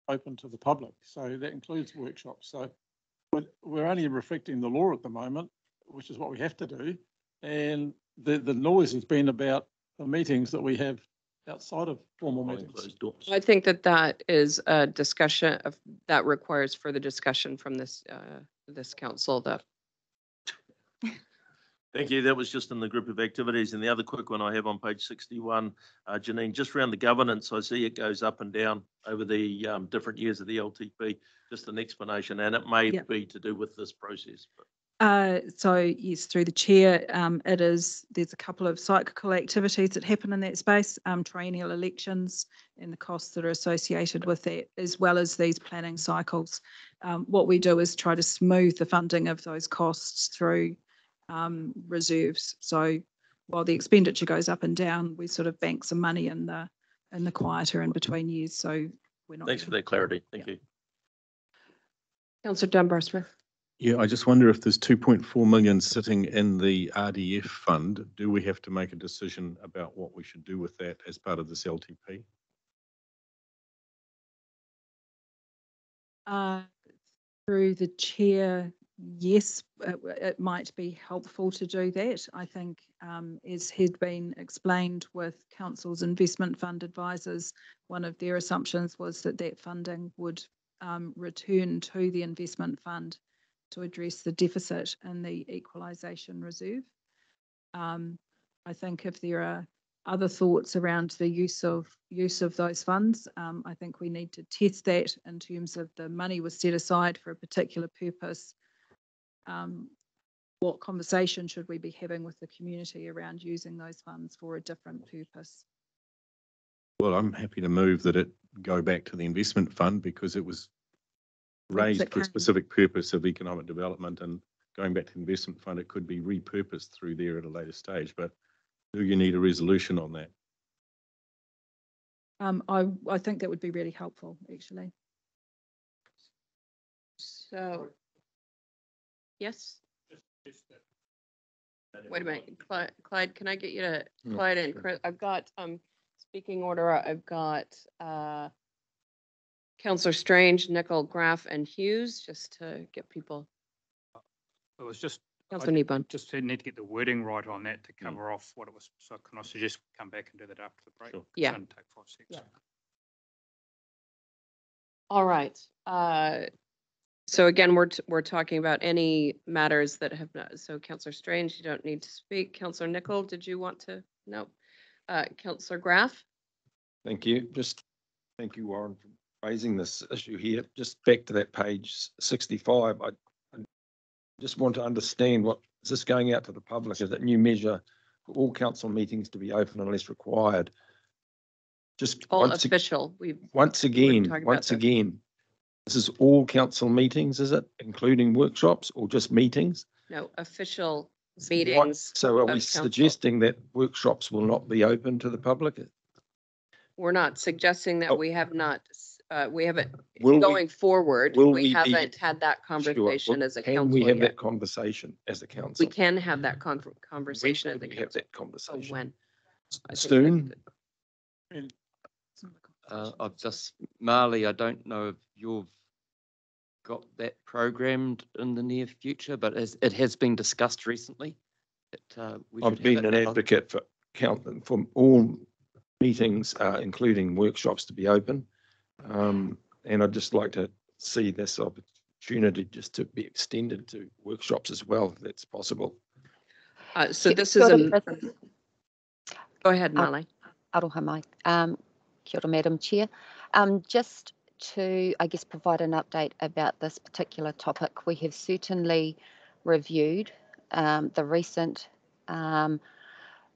Open to the public, so that includes workshops. So we're only reflecting the law at the moment, which is what we have to do. And the noise has been about the meetings that we have outside of formal meetings. I think that is a discussion that requires further discussion from this this council. That. Thank you. That was just in the group of activities. And the other quick one I have on page 61, Janine, just around the governance, I see it goes up and down over the different years of the LTP, just an explanation, and it may be to do with this process. So yes, through the chair, there's a couple of cyclical activities that happen in that space, triennial elections and the costs that are associated with that, as well as these planning cycles. What we do is try to smooth the funding of those costs through reserves. So while the expenditure goes up and down, we sort of bank some money in the quieter in between years. So we're not. Thanks for that clarity. Thank you. Councillor Dunbar-Smith. Yeah, I just wonder if there's 2.4 million sitting in the RDF fund, do we have to make a decision about what we should do with that as part of this LTP? Through the chair, yes, it might be helpful to do that. I think, as had been explained with Council's investment fund advisors, one of their assumptions was that funding would return to the investment fund to address the deficit in the equalisation reserve. I think if there are other thoughts around the use of those funds, I think we need to test that in terms of the money was set aside for a particular purpose. What conversation should we be having with the community around using those funds for a different purpose? Well, I'm happy to move that it go back to the investment fund because it was raised for a specific purpose of economic development, and going back to the investment fund, it could be repurposed through there at a later stage. But do you need a resolution on that? I think that would be really helpful, actually. So, yes. Wait a minute, Clyde, can I get you to Clyde and Chris? I've got speaking order, I've got Councillor Strange, Nicol, Graff, and Hughes, just to get people. It was just, Councillor Niebon. just need to get the wording right on that to cover off what it was. So can I suggest we come back and do that after the break? Sure. Yeah. It's only take 5 seconds. Yeah. All right. So again, we're talking about any matters that have not, so Councillor Strange, you don't need to speak. Councillor Nicol, did you want to? No. Councillor Graff? Thank you. Just thank you, Warren, for raising this issue here. Just back to that page 65. I just want to understand what is this going out to the public? Is that new measure for all council meetings to be open unless required? Just All once official. once again, this is all council meetings, is it, including workshops or just meetings? No, official meetings. So are we of council. suggesting that workshops will not be open to the public? We're not suggesting that we have not, we haven't, Will we- going forward, will we we be- haven't had that Sure. conversation Well, as a can council we have yet. that conversation as a We council? can have that conversation When as a will we have council. that conversation? When? I think Soon? I've just, Marley, I don't know if you've got that programmed in the near future, but it has been discussed recently. I've been an advocate for for all meetings, including workshops, to be open. And I'd just like to see this opportunity just to be extended to workshops as well, if that's possible. So this is a, go ahead, Uh, Molly. Aroha mai. Kia ora, Madam Chair. Just to, I guess, provide an update about this particular topic, we have certainly reviewed the recent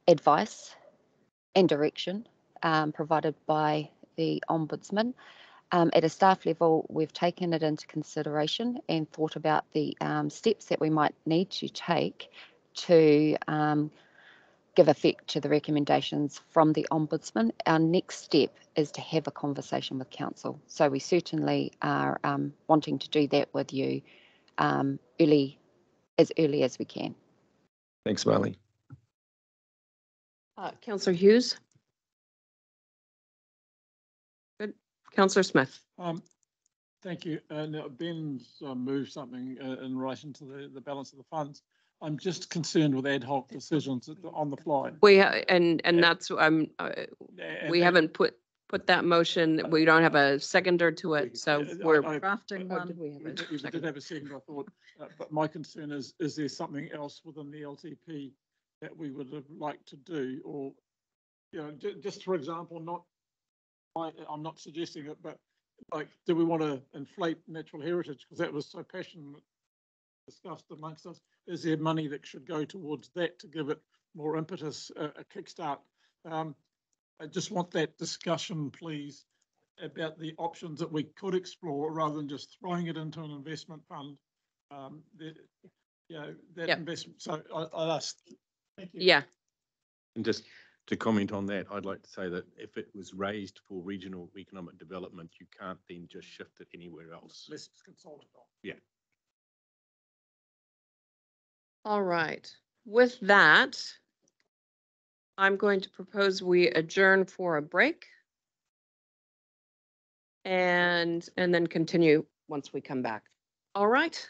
advice and direction provided by the Ombudsman. At a staff level, we've taken it into consideration and thought about the steps that we might need to take to give effect to the recommendations from the Ombudsman. Our next step is to have a conversation with Council. So we certainly are wanting to do that with you early as we can. Thanks, Marley. Councillor Hughes? Good. Councillor Smith? Thank you. Now Ben's moved something in relation to the balance of the funds. I'm just concerned with ad hoc decisions on the fly. We, and that's, we haven't put that motion, we don't have a seconder to it, so we're. Drafting one. We did have a second, I thought, but my concern is there something else within the LTP that we would have liked to do, or, you know, just for example, I'm not suggesting it, but like, do we want to inflate natural heritage because that was so passionate discussed amongst us? Is there money that should go towards that to give it more impetus, a kickstart? I just want that discussion, please, about the options that we could explore rather than just throwing it into an investment fund. Investment. So I'll ask. Thank you. Yeah. And just to comment on that, I'd like to say that if it was raised for regional economic development, you can't then just shift it anywhere else. Let's consult it on. Yeah. All right. With that, I'm going to propose we adjourn for a break and then continue once we come back. All right.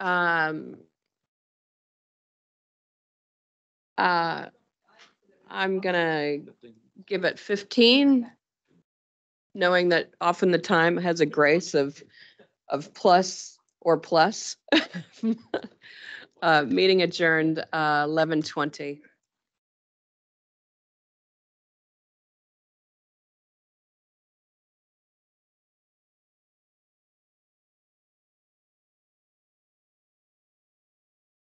I'm gonna give it 15, knowing that often the time has a grace of plus or plus. Meeting adjourned 11:20.